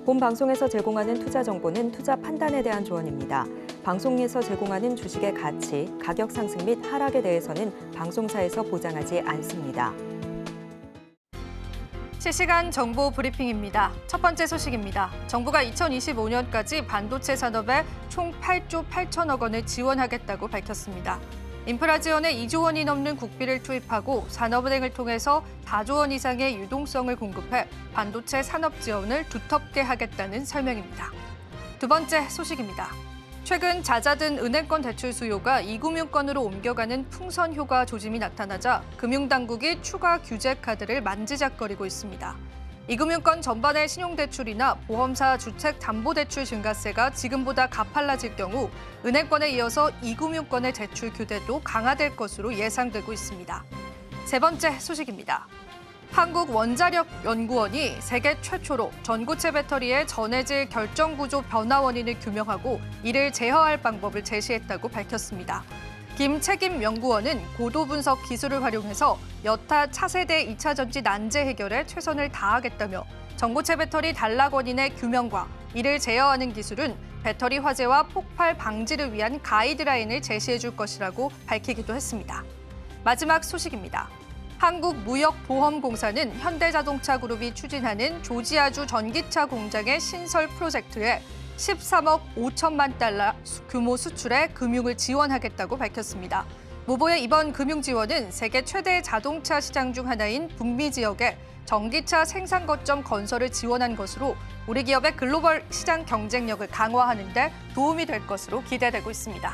본 방송에서 제공하는 투자 정보는 투자 판단에 대한 조언입니다. 방송에서 제공하는 주식의 가치, 가격 상승 및 하락에 대해서는 방송사에서 보장하지 않습니다. 실시간 정보 브리핑입니다. 첫 번째 소식입니다. 정부가 2025년까지 반도체 산업에 총 8조 8천억 원을 지원하겠다고 밝혔습니다. 인프라 지원에 2조 원이 넘는 국비를 투입하고 산업은행을 통해서 4조 원 이상의 유동성을 공급해 반도체 산업 지원을 두텁게 하겠다는 설명입니다. 두 번째 소식입니다. 최근 잦아든 은행권 대출 수요가 이금융권으로 옮겨가는 풍선 효과 조짐이 나타나자 금융당국이 추가 규제 카드를 만지작거리고 있습니다. 이금융권 전반의 신용대출이나 보험사 주택담보대출 증가세가 지금보다 가팔라질 경우 은행권에 이어서 이금융권의 대출 규제도 강화될 것으로 예상되고 있습니다. 세 번째 소식입니다. 한국원자력연구원이 세계 최초로 전고체 배터리의 전해질 결정구조 변화 원인을 규명하고 이를 제어할 방법을 제시했다고 밝혔습니다. 김책임 연구원은 고도 분석 기술을 활용해서 여타 차세대 2차 전지 난제 해결에 최선을 다하겠다며 전고체 배터리 단락 원인의 규명과 이를 제어하는 기술은 배터리 화재와 폭발 방지를 위한 가이드라인을 제시해 줄 것이라고 밝히기도 했습니다. 마지막 소식입니다. 한국무역보험공사는 현대자동차 그룹이 추진하는 조지아주 전기차 공장의 신설 프로젝트에 13억 5천만 달러 규모 수출에 금융을 지원하겠다고 밝혔습니다. 무보의 이번 금융 지원은 세계 최대 자동차 시장 중 하나인 북미 지역에 전기차 생산 거점 건설을 지원한 것으로 우리 기업의 글로벌 시장 경쟁력을 강화하는 데 도움이 될 것으로 기대되고 있습니다.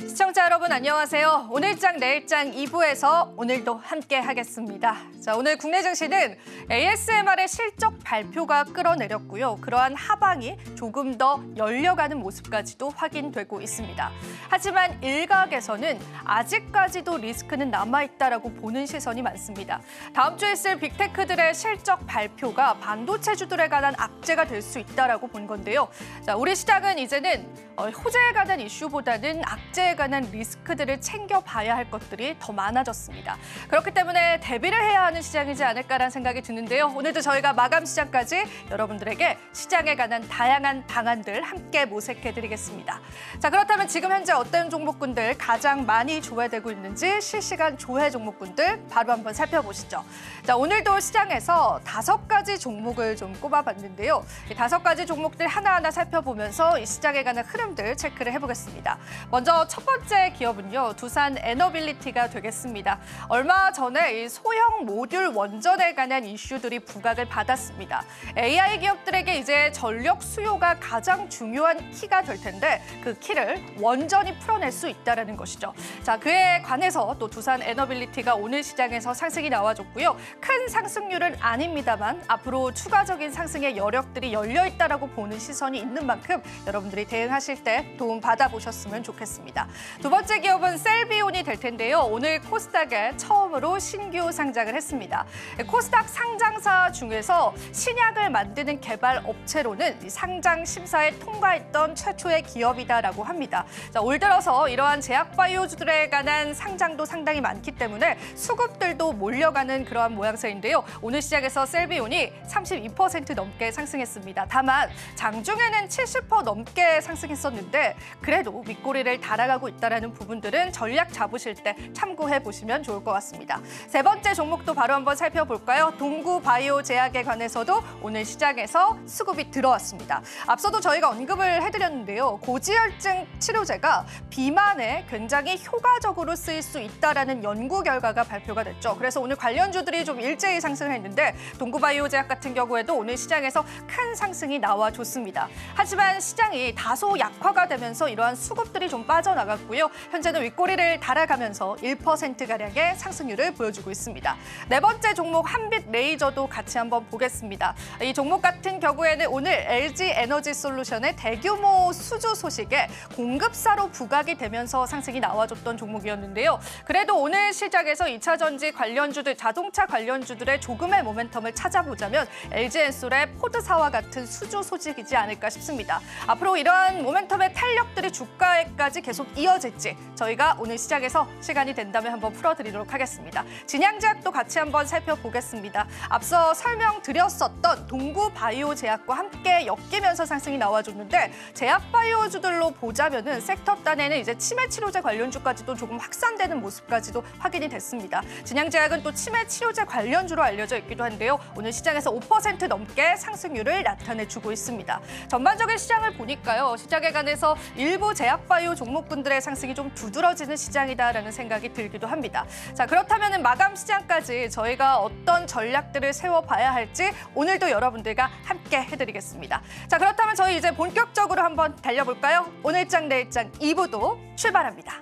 시청자 여러분 안녕하세요. 오늘장 내일장 2부에서 오늘도 함께 하겠습니다. 자, 오늘 국내 증시는 ASMR의 실적 발표가 끌어내렸고요. 그러한 하방이 조금 더 열려가는 모습까지도 확인되고 있습니다. 하지만 일각에서는 아직까지도 리스크는 남아있다라고 보는 시선이 많습니다. 다음 주에 있을 빅테크들의 실적 발표가 반도체주들에 관한 악재가 될 수 있다라고 본 건데요. 자, 우리 시장은 이제는 호재에 관한 이슈보다는 악재에 관한 리스크들을 챙겨봐야 할 것들이 더 많아졌습니다. 그렇기 때문에 대비를 해야 하는 시장이지 않을까라는 생각이 드는데요. 오늘도 저희가 마감 시장까지 여러분들에게 시장에 관한 다양한 방안들 함께 모색해드리겠습니다. 자, 그렇다면 지금 현재 어떤 종목군들 가장 많이 조회되고 있는지 실시간 조회 종목군들 바로 한번 살펴보시죠. 자, 오늘도 시장에서 5가지 종목을 좀 꼽아봤는데요. 이 5가지 종목들 하나하나 살펴보면서 이 시장에 관한 흐름들 체크를 해보겠습니다. 먼저 첫 번째 기업은요, 두산 에너빌리티가 되겠습니다. 얼마 전에 이 소형 모듈 원전에 관한 이슈들이 부각을 받았습니다. AI 기업들에게 이제 전력 수요가 가장 중요한 키가 될 텐데 그 키를 원전이 풀어낼 수 있다는 것이죠. 자, 그에 관해서 또 두산 에너빌리티가 오늘 시장에서 상승이 나와줬고요. 큰 상승률은 아닙니다만 앞으로 추가적인 상승의 여력들이 열려있다라고 보는 시선이 있는 만큼 여러분들이 대응하실 때 도움 받아보셨으면 좋겠습니다. 두 번째 기업은 셀비온이 될 텐데요. 오늘 코스닥에 처음으로 신규 상장을 했습니다. 코스닥 상장사 중에서 신약을 만드는 개발 업체로는 상장 심사에 통과했던 최초의 기업이다라고 합니다. 자, 올 들어서 이러한 제약바이오주들에 관한 상장도 상당히 많기 때문에 수급들도 몰려가는 그러한 모양새인데요. 오늘 시장에서 셀비온이 32% 넘게 상승했습니다. 다만 장중에는 70% 넘게 상승했었는데 그래도 윗꼬리를 달아가고 있다는 부분들은 전략 잡으실 때 참고해 보시면 좋을 것 같습니다. 세 번째 종목도 바로 한번 살펴볼까요? 동구바이오제약에 관해서도 오늘 시장에서 수급이 들어왔습니다. 앞서도 저희가 언급을 해드렸는데요. 고지혈증 치료제가 비만에 굉장히 효과적으로 쓰일 수 있다는 연구 결과가 발표가 됐죠. 그래서 오늘 관련주들이 좀 일제히 상승했는데 동구바이오제약 같은 경우에도 오늘 시장에서 큰 상승이 나와줬습니다. 하지만 시장이 다소 약화가 되면서 이러한 수급들이 좀 빠져나갔고요. 현재는 윗꼬리를 달아가면서 1%가량의 상승률을 보여주고 있습니다. 네 번째 종목 한빛레이저도 같이 한번 보겠습니다. 이 종목 같은 경우에는 오늘 LG에너지솔루션의 대규모 수주 소식에 공급사로 부각이 되면서 상승이 나와줬던 종목이었는데요. 그래도 오늘 시장에서 2차 전지 관련주들, 자동차 관련주들의 조금의 모멘텀을 찾아보자면 LG엔솔의 포드사와 같은 수주 소식이지 않을까 싶습니다. 앞으로 이러한 모멘텀의 탄력들이 주가에까지 계속 이어질지 저희가 오늘 시장에서 시간이 된다면 한번 풀어드리도록 하겠습니다. 진양제약도 같이 한번 살펴보겠습니다. 앞서 설명드렸었던 동구바이오제약과 함께 엮이면서 상승이 나와줬는데 제약바이오주들로 보자면은 섹터 단에는 이제 치매 치료제 관련주까지도 조금 확산되는 모습까지도 확인이 됐습니다. 진양제약은 또 치매 치료제 관련주로 알려져 있기도 한데요. 오늘 시장에서 5% 넘게 상승률을 나타내주고 있습니다. 전반적인 시장을 보니까요. 시장에 관해서 일부 제약바이오 종목군들의 상승이 좀 두드러지는 시장이다라는 생각이 들기도 합니다. 자, 그렇다면 마감 시장까지 저희가 어떤 전략들을 세워봐야 할지 오늘도 여러분들과 함께 해드리겠습니다. 자, 그렇다면 저희 이제 본격적으로 한번 달려볼까요? 오늘장 내일장 2부도 출발합니다.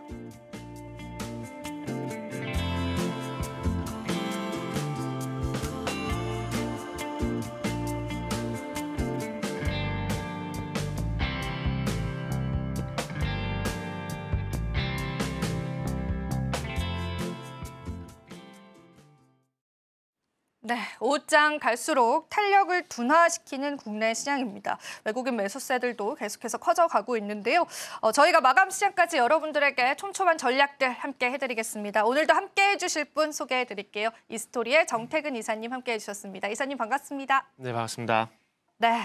네, 오장 갈수록 탄력을 둔화시키는 국내 시장입니다. 외국인 매수세들도 계속해서 커져가고 있는데요. 저희가 마감 시장까지 여러분들에게 촘촘한 전략들 함께 해드리겠습니다. 오늘도 함께 해주실 분 소개해드릴게요. 이스토리의 정태근 이사님 함께 해주셨습니다. 이사님 반갑습니다. 네, 반갑습니다. 네.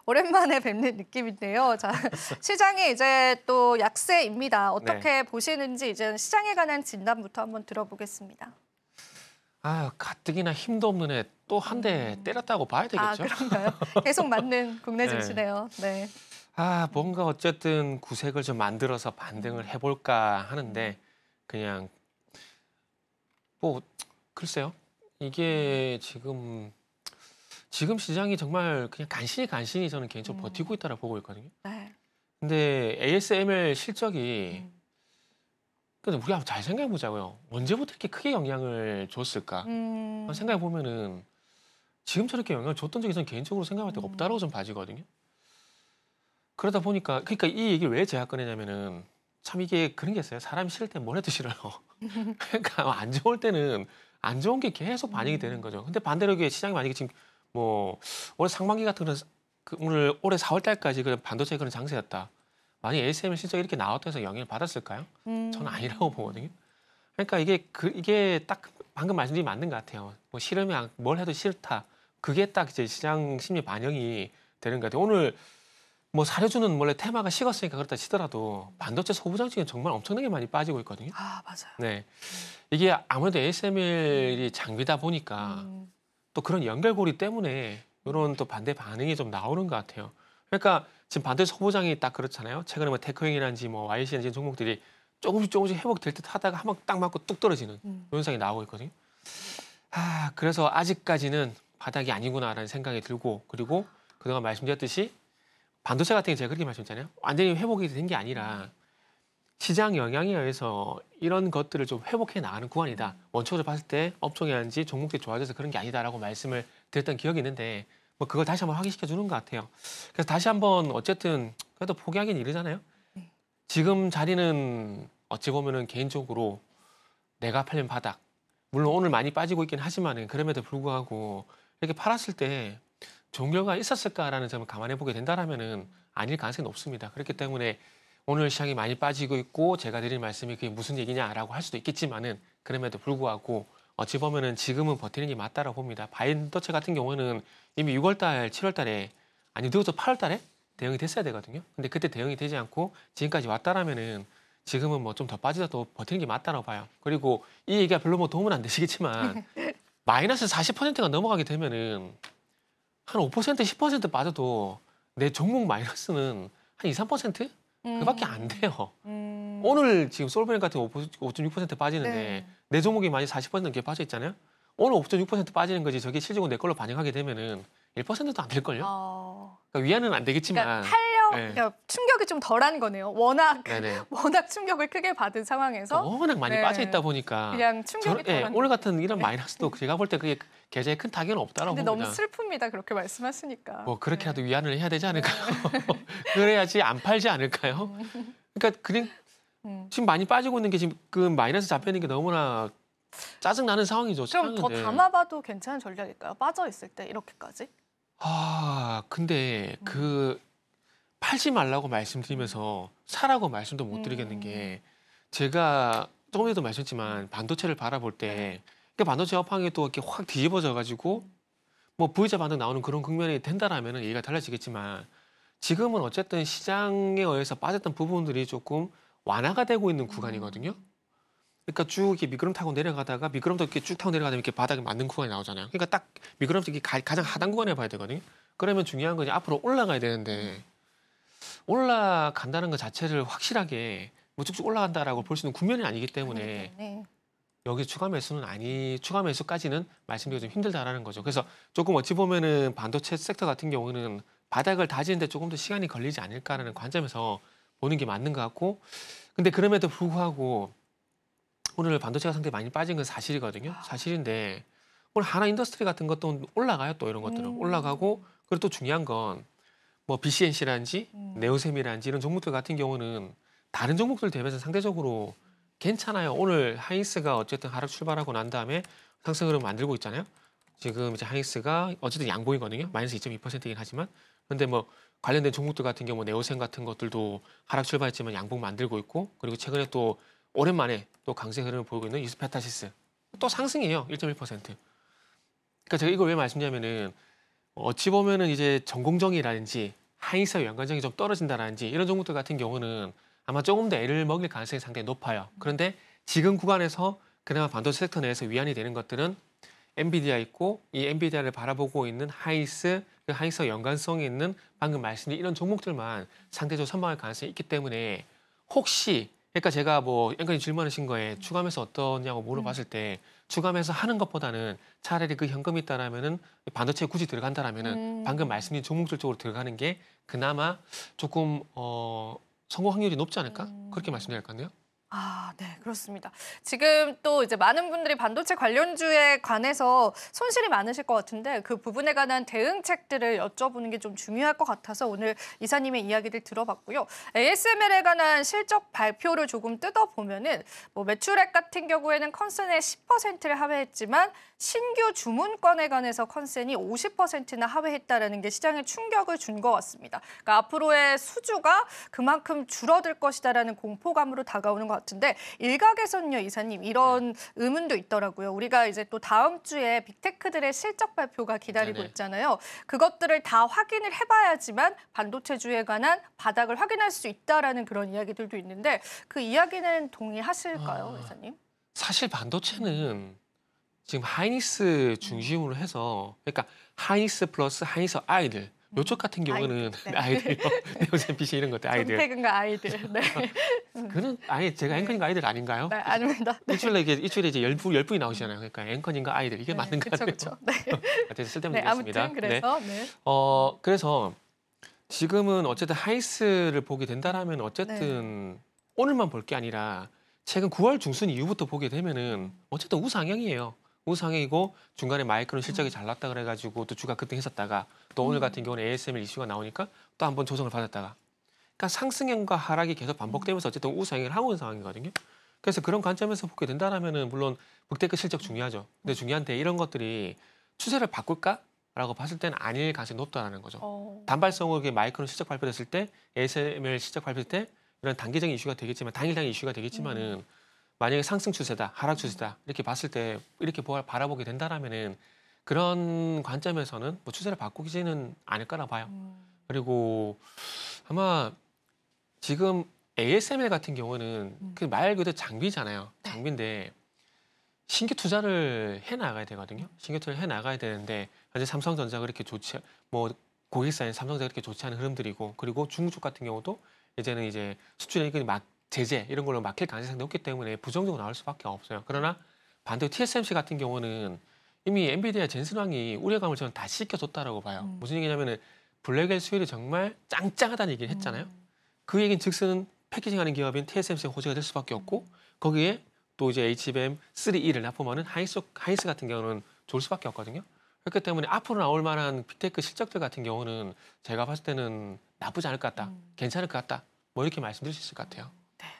오랜만에 뵙는 느낌인데요. 자, 시장이 이제 또 약세입니다. 어떻게 보시는지 이제 시장에 관한 진단부터 한번 들어보겠습니다. 아유, 가뜩이나 힘도 없는 애 또 한 대 때렸다고 봐야 되겠죠? 아, 그런가요? 계속 맞는 국내 증시네요. 네. 아, 뭔가 어쨌든 구색을 좀 만들어서 반등을 해볼까 하는데 그냥 뭐 글쎄요. 이게 지금 시장이 정말 그냥 간신히 저는 개인적으로 버티고 있다고 보고 있거든요. 네. 근데 ASML 실적이 근데 우리 한번 잘 생각해 보자고요. 언제부터 이렇게 크게 영향을 줬을까? 생각해 보면은 지금 저렇게 영향을 줬던 적이 저는 개인적으로 생각할 때가 없다라고 좀 봐지거든요. 그러다 보니까 그러니까 이 얘기를 왜 제가 꺼내냐면은 참 이게 그런 게 있어요. 사람이 싫을 때 뭘 해도 싫어요. 그러니까 안 좋을 때는 안 좋은 게 계속 반영이 되는 거죠. 근데 반대로 이게 시장이 만약에 지금 뭐 올해 상반기 같은 그런 오늘 올해 4월 달까지 그런 반도체 그런 장세였다. 만약 ASML 실적이 이렇게 나왔다 해서 영향을 받았을까요? 저는 아니라고 보거든요. 그러니까 이게 딱 방금 말씀드린 맞는 것 같아요. 뭐 싫으면 뭘 해도 싫다. 그게 딱 이제 시장 심리 반영이 되는 것 같아요. 오늘 뭐 사료주는 원래 테마가 식었으니까 그렇다 치더라도 반도체 소부장치는 정말 엄청나게 많이 빠지고 있거든요. 아, 맞아요. 네, 이게 아무래도 ASML이 장비다 보니까 또 그런 연결고리 때문에 이런 또 반대 반응이 좀 나오는 것 같아요. 그러니까 지금 반도체 소부장이 딱 그렇잖아요. 최근에 뭐 테크형이라든지 뭐 YC라든지 종목들이 조금씩 회복될 듯 하다가 한번 딱 맞고 뚝 떨어지는 현상이 나오고 있거든요. 아, 그래서 아직까지는 바닥이 아니구나라는 생각이 들고 그리고 그동안 말씀드렸듯이 반도체 같은 게 제가 그렇게 말씀드렸잖아요. 완전히 회복이 된 게 아니라 시장 영향에 의해서 이런 것들을 좀 회복해 나가는 구간이다. 원초적으로 봤을 때 업종이라든지 종목들이 좋아져서 그런 게 아니다라고 말씀을 드렸던 기억이 있는데 뭐 그걸 다시 한번 확인시켜 주는 것 같아요. 그래서 다시 한번 어쨌든 그래도 포기하기는 이르잖아요. 지금 자리는 어찌 보면은 개인적으로 내가 팔린 바닥. 물론 오늘 많이 빠지고 있긴 하지만은 그럼에도 불구하고 이렇게 팔았을 때 좋은 결과가 있었을까라는 점을 감안해 보게 된다라면은 아닐 가능성이 높습니다. 그렇기 때문에 오늘 시장이 많이 빠지고 있고 제가 드린 말씀이 그게 무슨 얘기냐라고 할 수도 있겠지만은 그럼에도 불구하고 어찌 보면은 지금은 버티는 게 맞다라고 봅니다. 반도체 같은 경우는 이미 6월달, 7월달에 아니 늦어도 8월달에 대응이 됐어야 되거든요. 근데 그때 대응이 되지 않고 지금까지 왔다라면은 지금은 뭐 좀 더 빠지더라도 버티는 게 맞다라고 봐요. 그리고 이 얘기가 별로 뭐 도움은 안 되시겠지만 마이너스 40%가 넘어가게 되면은 한 5%, 10% 빠져도 내 종목 마이너스는 한 2, 3%? 그밖에 안 돼요. 오늘 지금 솔브랜 같은 거 5.6% 빠지는데 네. 내 종목이 만약 40% 넘게 빠져 있잖아요. 오늘 5.6% 빠지는 거지 저게 실적으로 내 걸로 반영하게 되면은 1%도 안 될걸요. 그러니까 위안은 안 되겠지만. 그러니까 탄력, 네. 그러니까 충격이 좀 덜한 거네요. 워낙 네네. 충격을 크게 받은 상황에서 워낙 많이 네. 빠져 있다 보니까 그냥 충격이 덜한 오늘 같은 이런 마이너스도 제가 볼 때 그게 계좌에 큰 타격은 없다라고 근데 봅니다. 너무 슬픕니다. 그렇게 말씀하시니까. 뭐 그렇게라도 위안을 해야 되지 않을까요? 그래야지 안 팔지 않을까요? 그러니까 그냥 지금 많이 빠지고 있는 게 지금 그 마이너스 잡혀 있는 게 너무나 짜증 나는 상황이죠. 좀 더 상황인데. 담아봐도 괜찮은 전략일까요? 빠져 있을 때 이렇게까지? 아, 근데 그 팔지 말라고 말씀드리면서 사라고 말씀도 못 드리겠는 게 제가 조금 전에도 말씀했지만 반도체를 바라볼 때 그러니까 반도체 업황이 또 이렇게 확 뒤집어져 가지고 뭐 V자 반등 나오는 그런 국면이 된다라면은 얘기가 달라지겠지만 지금은 어쨌든 시장에 의해서 빠졌던 부분들이 조금 완화가 되고 있는 구간이거든요. 그러니까 쭉 이렇게 미끄럼 타고 내려가다가 미끄럼도 이렇게 쭉 타고 내려가다 이렇게 바닥에 맞는 구간이 나오잖아요. 그러니까 딱 미끄럼도 이게 가장 하단 구간에 봐야 되거든요. 그러면 중요한 건 이제 앞으로 올라가야 되는데 올라간다는 것 자체를 확실하게 뭐 쭉쭉 올라간다라고 볼 수 있는 국면이 아니기 때문에 네. 여기 추가 매수까지는 말씀드리기 좀 힘들다라는 거죠. 그래서 조금 어찌 보면은 반도체 섹터 같은 경우는 바닥을 다지는데 조금 더 시간이 걸리지 않을까라는 관점에서 보는 게 맞는 것 같고, 근데 그럼에도 불구하고 오늘 반도체가 상당히 많이 빠진 건 사실이거든요. 사실인데 오늘 하나 인더스트리 같은 것도 올라가요. 또 이런 것들은 올라가고, 그리고 또 중요한 건 뭐 BCNC라든지 네오셈이라든지 이런 종목들 같은 경우는 다른 종목들 대비해서 상대적으로 괜찮아요. 오늘 하이닉스가 어쨌든 하락 출발하고 난 다음에 상승 흐름 만들고 있잖아요. 지금 이제 하이닉스가 어쨌든 양봉이거든요. 마이너스 2.2%이긴 하지만. 근데 뭐 관련된 종목들 같은 경우 네오셈 같은 것들도 하락 출발했지만 양봉 만들고 있고, 그리고 최근에 또 오랜만에 또 강세 흐름을 보이고 있는 이스페타시스 또 상승이에요. 1.1%. 그러니까 제가 이걸 왜 말씀드리냐면은 어찌 보면은 이제 전공정이라든지 하이닉스와 연관성이 좀 떨어진다라든지 이런 종목들 같은 경우는 아마 조금 더 애를 먹일 가능성이 상당히 높아요. 그런데 지금 구간에서 그나마 반도체 섹터 내에서 위안이 되는 것들은 엔비디아 있고, 이 엔비디아를 바라보고 있는 하이닉스, 그 하이닉스와 연관성이 있는 방금 말씀드린 이런 종목들만 상대적으로 선방할 가능성이 있기 때문에, 혹시 그러니까 제가 뭐 앵커님 질문하신 거에 추가하면서 어떠냐고 물어봤을 때 추가하면서 하는 것보다는 차라리 그 현금이 있다라면은 반도체에 굳이 들어간다라면은 방금 말씀드린 종목들 쪽으로 들어가는 게 그나마 조금 성공 확률이 높지 않을까? 그렇게 말씀드릴 것 같네요. 아, 네, 그렇습니다. 지금 또 이제 많은 분들이 반도체 관련주에 관해서 손실이 많으실 것 같은데 그 부분에 관한 대응책들을 여쭤보는 게 좀 중요할 것 같아서 오늘 이사님의 이야기를 들어봤고요. ASML에 관한 실적 발표를 조금 뜯어보면은 뭐 매출액 같은 경우에는 컨센의 10%를 하회했지만 신규 주문건에 관해서 컨센이 50%나 하회했다라는 게 시장에 충격을 준 것 같습니다. 그러니까 앞으로의 수주가 그만큼 줄어들 것이다라는 공포감으로 다가오는 것 같은데 일각에서는요, 이사님 이런 의문도 있더라고요. 우리가 이제 또 다음 주에 빅테크들의 실적 발표가 기다리고 네네. 있잖아요. 그것들을 다 확인을 해봐야지만 반도체주에 관한 바닥을 확인할 수 있다라는 그런 이야기들도 있는데 그 이야기는 동의하실까요, 이사님? 사실 반도체는 지금 하이닉스 중심으로 해서, 그러니까 하이닉스 플러스 하이닉스 아이들 요쪽 같은 경우는 아이들, 네. 아이들요. 네오셈 PC 이런 것들 아이들. 정태근과 아이들. 네. 그는 아예 제가 앵커님과 아이들 아닌가요? 네, 아닙니다. 네. 일주일에 이제 열분이 나오시잖아요. 그러니까 앵커님과 아이들 이게 맞는 거 같아요. 그렇죠. 네. 하여튼 쓸데없는 네, 얘기였습니다. 아무튼 그래서 네. 그래서 지금은 어쨌든 하이닉스를 보게 된다라면 어쨌든 오늘만 볼 게 아니라 최근 9월 중순 이후부터 보게 되면은 어쨌든 우상향이에요. 우상향이고 중간에 마이크론 실적이 잘 났다 그래가지고 또 주가 급등했었다가 또 오늘 같은 경우는 ASML 이슈가 나오니까 또 한번 조정을 받았다가, 그러니까 상승형과 하락이 계속 반복되면서 어쨌든 우상향을 하고 있는 상황이거든요. 그래서 그런 관점에서 보게 된다라면은 물론 빅테크 실적 중요하죠. 근데 중요한데 이런 것들이 추세를 바꿀까라고 봤을 때는 아닐 가능성이 높다라는 거죠. 단발성으로 이렇게 마이크론 실적 발표됐을 때, ASML 실적 발표될 때 이런 단기적인 이슈가 되겠지만 당일당 이슈가 되겠지만은 만약에 상승 추세다, 하락 추세다 이렇게 봤을 때 이렇게 바라보게 된다라면은 그런 관점에서는 뭐 추세를 바꾸지는 않을 거라 봐요. 그리고 아마 지금 ASML 같은 경우는 그 말 그대로 장비잖아요. 장비인데 신규 투자를 해 나가야 되거든요. 신규 투자를 해 나가야 되는데 현재 삼성전자가 그렇게 좋지, 뭐 고객사인 삼성전자가 그렇게 좋지 않은 흐름들이고, 그리고 중국 쪽 같은 경우도 이제는 이제 수출액이 제재 이런 걸로 막힐 가능성이 높기 때문에 부정적으로 나올 수밖에 없어요. 그러나 반대로 TSMC 같은 경우는 이미 엔비디아 젠슨 왕이 우려감을 저는 다 씻겨줬다라고 봐요. 무슨 얘기냐면은 블랙엘 수율이 정말 짱짱하다는 얘기를 했잖아요. 그 얘기는 즉슨 패키징하는 기업인 TSMC가 호재가 될 수밖에 없고, 거기에 또 이제 HBM 3E를 납품하는 하이스 같은 경우는 좋을 수밖에 없거든요. 그렇기 때문에 앞으로 나올 만한 빅테크 실적들 같은 경우는 제가 봤을 때는 나쁘지 않을 것 같다, 괜찮을 것 같다, 뭐 이렇게 말씀드릴 수 있을 것 같아요.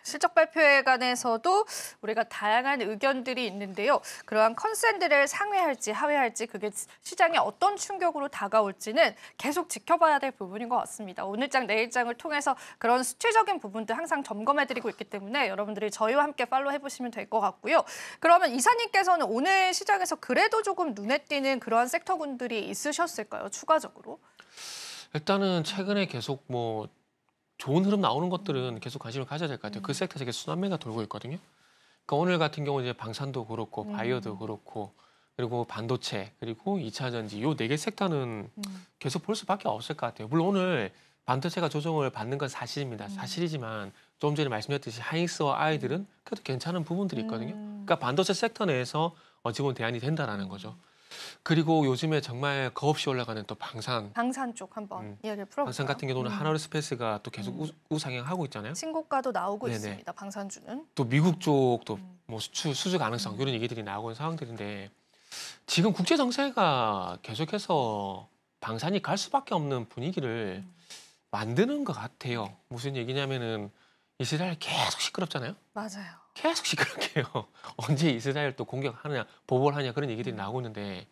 실적 발표에 관해서도 우리가 다양한 의견들이 있는데요. 그러한 컨센들을 상회할지 하회할지 그게 시장에 어떤 충격으로 다가올지는 계속 지켜봐야 될 부분인 것 같습니다. 오늘장 내일장을 통해서 그런 수치적인 부분도 항상 점검해드리고 있기 때문에 여러분들이 저희와 함께 팔로우 해보시면 될 것 같고요. 그러면 이사님께서는 오늘 시장에서 그래도 조금 눈에 띄는 그러한 섹터군들이 있으셨을까요? 추가적으로? 일단은 최근에 계속 뭐 좋은 흐름 나오는 것들은 계속 관심을 가져야 될 것 같아요. 그 섹터에서 계속 순환매가 돌고 있거든요. 그러니까 오늘 같은 경우 이제 방산도 그렇고 바이오도 그렇고 그리고 반도체 그리고 2차 전지 요 네 개 섹터는 계속 볼 수밖에 없을 것 같아요. 물론 오늘 반도체가 조정을 받는 건 사실입니다. 사실이지만 좀 전에 말씀드렸듯이 하이닉스와 아이들은 그래도 괜찮은 부분들이 있거든요. 그러니까 반도체 섹터 내에서 어찌 보면 대안이 된다라는 거죠. 그리고 요즘에 정말 겁없이 올라가는 또 방산 방산 쪽 한번 이야기를 풀어볼까요? 방산 같은 경우는 하나로스페이스가 또 계속 우상향하고 있잖아요. 신고가도 나오고 네네. 있습니다. 방산주는. 또 미국 쪽도 뭐 수주 가능성 이런 얘기들이 나오고 있는 상황들인데 지금 국제 정세가 계속해서 방산이 갈 수밖에 없는 분위기를 만드는 것 같아요. 무슨 얘기냐면은 이스라엘 계속 시끄럽잖아요. 맞아요. 계속 시끄럽게 해요. 언제 이스라엘 또 공격하느냐, 보복을 하냐 그런 얘기들이 나오고 있는데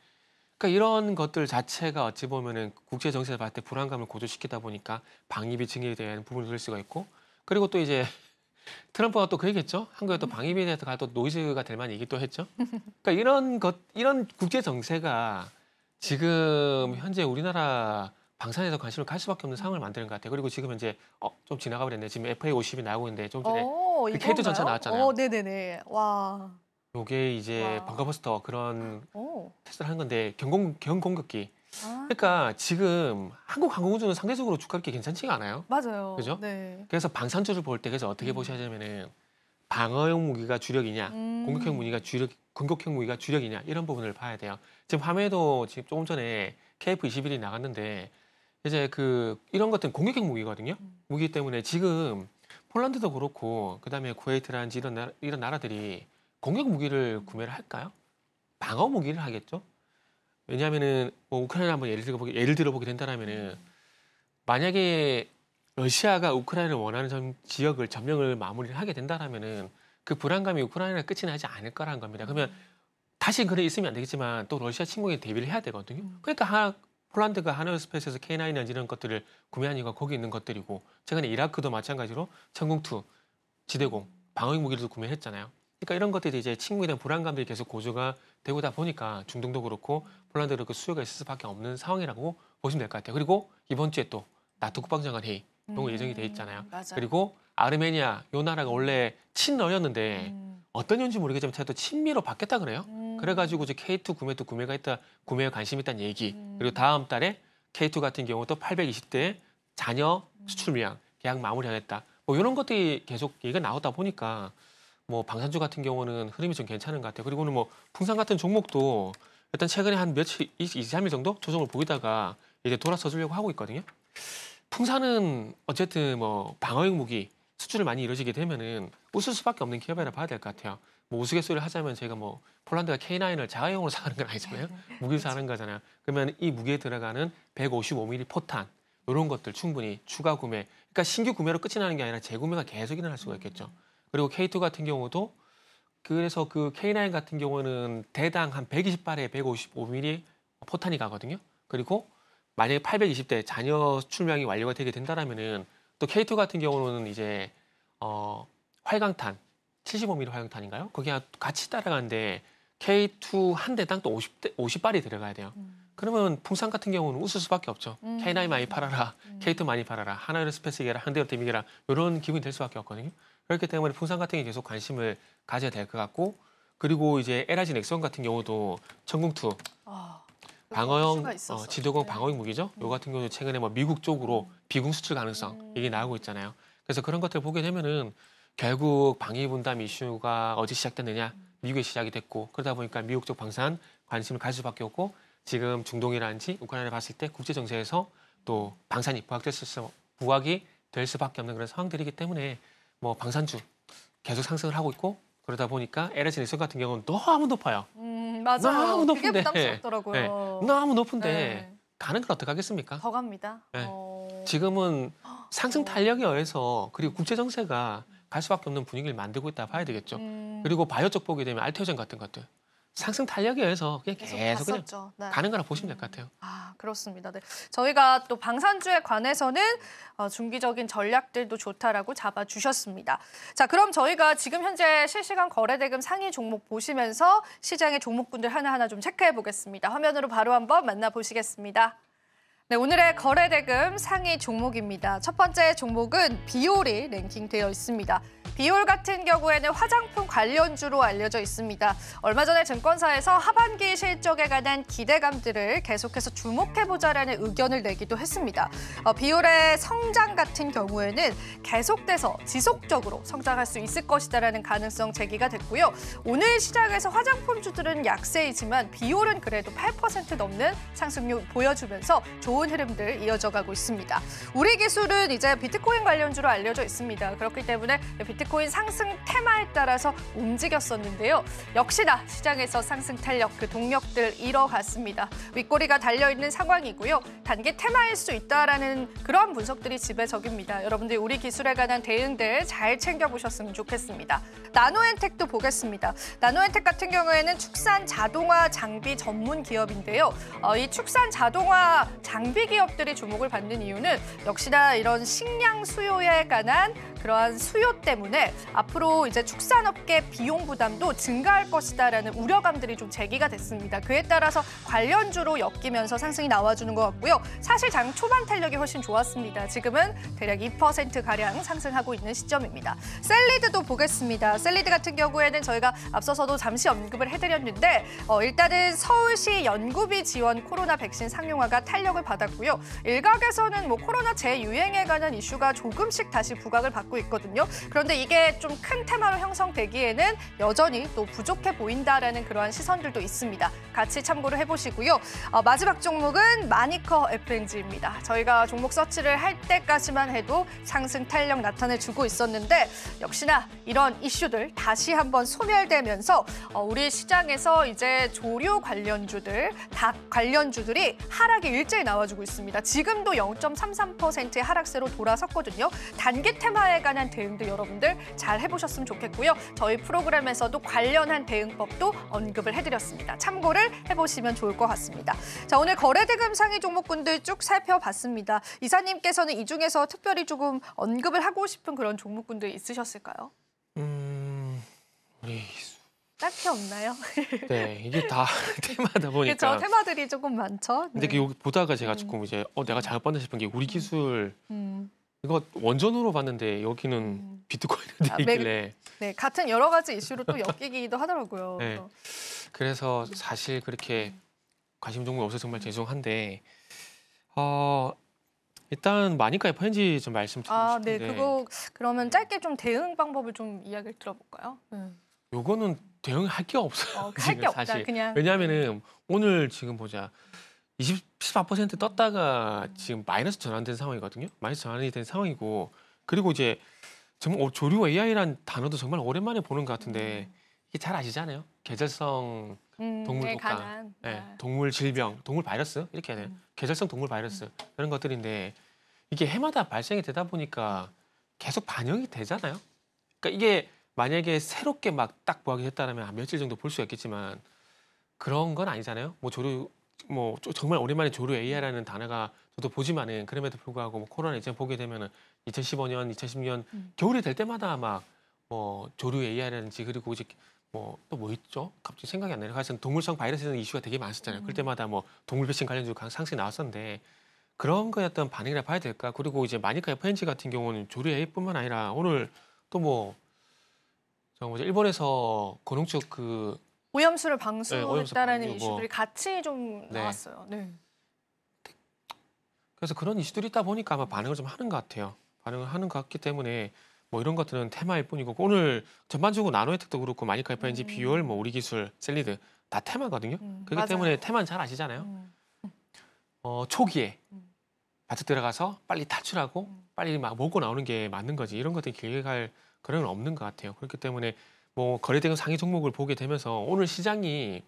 그러니까 이런 것들 자체가 어찌 보면은 국제 정세를 봤을 때 불안감을 고조시키다 보니까 방위비 증액에 대한 부분을 들 수가 있고 그리고 또 이제 트럼프가 또 그 얘기했죠. 한국에 또 방위비에 대해서 또 노이즈가 될 만한 얘기 또 했죠. 그러니까 이런 국제 정세가 지금 현재 우리나라 방산에서 관심을 갈 수밖에 없는 상황을 만드는 것 같아요. 그리고 지금 현재 좀 지나가 버렸네. 지금 FA50이 나오고 있는데 좀 전에 그 K2 전차 나왔잖아요. 네네네. 와. 요게 이제 와. 벙커버스터 그런 오. 테스트를 하는 건데 경공격기. 아, 그러니까 지금 한국 항공우주는 상대적으로 주가가 괜찮지가 않아요. 맞아요. 그죠? 네. 그래서 방산주를 볼 때 그래서 어떻게 보셔야 되면은 방어용 무기가 주력이냐, 공격형 무기가 주력이냐 이런 부분을 봐야 돼요. 지금 화면에도 지금 조금 전에 KF21이 나갔는데 이제 이런 것들은 공격형 무기거든요. 무기 때문에 지금 폴란드도 그렇고 그다음에 쿠웨이트라든지 이런 나라들이 공격 무기를 구매를 할까요? 방어 무기를 하겠죠. 왜냐하면은 뭐 우크라이나 한번 예를 들어보게 된다라면은 만약에 러시아가 우크라이나를 원하는 지역을 점령을 마무리를 하게 된다라면은 그 불안감이 우크라이나 끝이 나지 않을 거라는 겁니다. 그러면 다시 그래 있으면 안 되겠지만 또 러시아 침공에 대비를 해야 되거든요. 그러니까 폴란드가 하나스페이스에서 K9 이런 것들을 구매한 이유가 거기 있는 것들이고 최근에 이라크도 마찬가지로 천궁2 지대공 방어용 무기를 구매했잖아요. 그러니까 이런 것들이 이제 침공에 대한 불안감들이 계속 고조가 되고다 보니까 중동도 그렇고 폴란드도 그렇고 수요가 있을 수밖에 없는 상황이라고 보시면 될 것 같아요. 그리고 이번 주에 또 나토 국방장관 회의 이런 거 예정이 돼 있잖아요. 맞아요. 그리고 아르메니아 요 나라가 원래 친러였는데 어떤 이유인지 모르겠지만 제가 또 친미로 바뀌었다 그래요. 그래가지고 이제 K2 구매에 관심 있다는 얘기. 그리고 다음 달에 K2 같은 경우 또 820대 자녀 수출 물량 계약 마무리하겠다. 뭐 이런 것들이 계속 얘기가 나오다 보니까 뭐 방산주 같은 경우는 흐름이 좀 괜찮은 것 같아요. 그리고는 뭐 풍산 같은 종목도 일단 최근에 한 며칠, 2, 3일 정도 조정을 보이다가 이제 돌아서 주려고 하고 있거든요. 풍산은 어쨌든 뭐 방어용 무기 수출을 많이 이루어지게 되면은 웃을 수밖에 없는 기업이라 봐야 될 것 같아요. 뭐 우스갯소리를 하자면 저희가 뭐 폴란드가 K9을 자가용으로 사는 건 아니잖아요. 무기를 사는 거잖아요. 그러면 이 무기에 들어가는 155mm 포탄 이런 것들 충분히 추가 구매. 그러니까 신규 구매로 끝이 나는 게 아니라 재구매가 계속 일어날 수가 있겠죠. 그리고 K2 같은 경우도 그래서 그 K9 같은 경우는 대당 한 120발에 155mm 포탄이 가거든요. 그리고 만약에 820대 자녀 수출량이 완료가 되게 된다라면은 또 K2 같은 경우는 이제 활강탄 75mm 활강탄인가요? 거기가 같이 따라가는데 K2 한 대당 또 50발이 들어가야 돼요. 그러면 풍산 같은 경우는 웃을 수밖에 없죠. K9 많이 팔아라, K2 많이 팔아라, 하나에어스페이스계라, 현대로템이계라 이런 기분이 될 수밖에 없거든요. 그렇기 때문에 풍산 같은 게 계속 관심을 가져야 될 것 같고 그리고 이제 LG 넥슨 같은 경우도 천궁2 방어용 지도공 방어용 무기죠. 요 같은 경우도 최근에 뭐 미국 쪽으로 비공 수출 가능성 이게 나오고 있잖아요. 그래서 그런 것들 보게 되면은 결국 방위 분담 이슈가 어제 시작됐느냐 미국에 시작이 됐고 그러다 보니까 미국 쪽 방산 관심을 가질 수밖에 없고 지금 중동이라든지 우크라이나 봤을 때 국제 정세에서 또 방산이 부각이 될 수밖에 없는 그런 상황들이기 때문에 뭐 방산주 계속 상승을 하고 있고 그러다 보니까 LG 넥슨 같은 경우는 너무 높아요. 맞아요. 너무 그게 높은데. 부담스럽더라고요. 네, 너무 높은데 네. 가는 건 어떡하겠습니까? 더 갑니다. 네. 지금은 상승 탄력에 의해서 그리고 국제 정세가 갈 수밖에 없는 분위기를 만들고 있다 봐야 되겠죠. 그리고 바이오 쪽 보게 되면 알테오젠 같은 것들 상승 탄력에 의해서 그냥 계속 그냥 갔었죠. 네. 가는 거라 보시면 될 것 같아요. 아, 그렇습니다. 네. 저희가 또 방산주에 관해서는 중기적인 전략들도 좋다라고 잡아주셨습니다. 자, 그럼 저희가 지금 현재 실시간 거래대금 상위 종목 보시면서 시장의 종목군들 하나하나 좀 체크해 보겠습니다. 화면으로 바로 한번 만나보시겠습니다. 네, 오늘의 거래대금 상위 종목입니다. 첫 번째 종목은 비올이 랭킹되어 있습니다. 비올 같은 경우에는 화장품 관련주로 알려져 있습니다. 얼마 전에 증권사에서 하반기 실적에 관한 기대감들을 계속해서 주목해보자라는 의견을 내기도 했습니다. 비올의 성장 같은 경우에는 계속돼서 지속적으로 성장할 수 있을 것이다라는 가능성 제기가 됐고요. 오늘 시장에서 화장품주들은 약세이지만 비올은 그래도 8% 넘는 상승률 보여주면서 좋은 흐름들 이어져가고 있습니다. 우리 기술은 이제 비트코인 관련주로 알려져 있습니다. 그렇기 때문에 비트코인 상승 테마에 따라서 움직였었는데요. 역시나 시장에서 상승 탄력, 그 동력들 이뤄갔습니다. 윗꼬리가 달려있는 상황이고요. 단기 테마일 수 있다라는 그런 분석들이 지배적입니다. 여러분들 우리 기술에 관한 대응들 잘 챙겨보셨으면 좋겠습니다. 나노엔텍도 보겠습니다. 나노엔텍 같은 경우에는 축산 자동화 장비 전문 기업인데요. 이 축산 자동화 장비 기업들이 주목을 받는 이유는 역시나 이런 식량 수요에 관한 그러한 수요 때문에 앞으로 이제 축산업계 비용 부담도 증가할 것이다라는 우려감들이 좀 제기가 됐습니다. 그에 따라서 관련주로 엮이면서 상승이 나와주는 것 같고요. 사실 장 초반 탄력이 훨씬 좋았습니다. 지금은 대략 2%가량 상승하고 있는 시점입니다. 셀리드도 보겠습니다. 셀리드 같은 경우에는 저희가 앞서서도 잠시 언급을 해드렸는데 일단은 서울시 연구비 지원 코로나 백신 상용화가 탄력을 받았고요. 일각에서는 코로나 재유행에 관한 이슈가 조금씩 다시 부각을 받고 있거든요. 그런데 이게 좀 큰 테마로 형성되기에는 여전히 또 부족해 보인다라는 그러한 시선들도 있습니다. 같이 참고를 해보시고요. 마지막 종목은 마니커 FNG입니다. 저희가 종목 서치를 할 때까지만 해도 상승 탄력 나타내주고 있었는데 역시나 이런 이슈들 다시 한번 소멸되면서 우리 시장에서 이제 조류 관련주들, 닭 관련주들이 하락이 일제히 나와주고 있습니다. 지금도 0.33%의 하락세로 돌아섰거든요. 단기 테마에 관한 대응도 여러분들 잘 해보셨으면 좋겠고요. 저희 프로그램에서도 관련한 대응법도 언급을 해드렸습니다. 참고를 해보시면 좋을 것 같습니다. 자, 오늘 거래대금 상위 종목군들 쭉 살펴봤습니다. 이사님께서는 이 중에서 특별히 조금 언급을 하고 싶은 그런 종목군들 있으셨을까요? 우리 딱히 없나요? 네, 이게 다 테마다 보니까. 그렇죠. 테마들이 조금 많죠. 근데 네. 여기 보다가 제가 조금 이제 내가 잘못 봤나 싶은 게 우리 기술 이거 원전으로 봤는데 여기는 비트코인에 돼 있길래. 네, 같은 여러 가지 이슈로 또 엮이기도 하더라고요. 네. 그래서 사실 그렇게 관심 종목이 없어서 정말 죄송한데 일단 마니까 FNG 좀 말씀드리고 싶은데. 네, 그거 그러면 짧게 좀 대응 방법을 좀 이야기를 들어볼까요? 요거는 대응할 게 없어요. 할 게 없다, 사실. 그냥. 왜냐하면은 오늘 지금 보자. 14% 떴다가 지금 마이너스 전환된 상황이거든요. 마이너스 전환이 된 상황이고 그리고 이제 정말 조류 AI라는 단어도 정말 오랜만에 보는 것 같은데 이게 잘 아시잖아요. 계절성 동물 독감, 동물 질병, 동물 바이러스 이렇게 해야 돼요. 계절성 동물 바이러스 이런 것들인데 이게 해마다 발생이 되다 보니까 계속 반영이 되잖아요. 그러니까 이게 만약에 새롭게 막 딱 부각이 됐다면 한 며칠 정도 볼 수 있겠지만 그런 건 아니잖아요. 정말 오랜만에 조류 AI라는 단어가 저도 보지만은 그럼에도 불구하고 코로나 이제 보게 되면은 2015년, 2010년 겨울이 될 때마다 막 조류 AI라든지 그리고 이제 또 뭐 있죠? 갑자기 생각이 안 나요. 하여튼 동물성 바이러스는 이슈가 되게 많았잖아요. 그럴 때마다 동물 백신 관련주 상승이 나왔었는데 그런 거에 어떤 반응이라 봐야 될까? 그리고 이제 마니카 FNG 같은 경우는 조류 AI뿐만 아니라 오늘 또 일본에서 고농축 오염수를 방수했다라는 방류, 이슈들이 같이 좀 나왔어요. 네. 그래서 그런 이슈들이 있다 보니까 아마 반응을 좀 하는 것 같아요. 반응을 하는 것 같기 때문에 이런 것들은 테마일 뿐이고 오늘 전반적으로 나노혜택도 그렇고 마니카 FNG, 비올, 우리 기술, 셀리드 다 테마거든요. 그렇기 맞아요. 때문에 테마는 잘 아시잖아요. 초기에 바짝 들어가서 빨리 탈출하고 빨리 막 먹고 나오는 게 맞는 거지. 이런 것들이 길게 갈 그런 건 없는 것 같아요. 그렇기 때문에 거래대금 상위 종목을 보게 되면서 오늘 시장이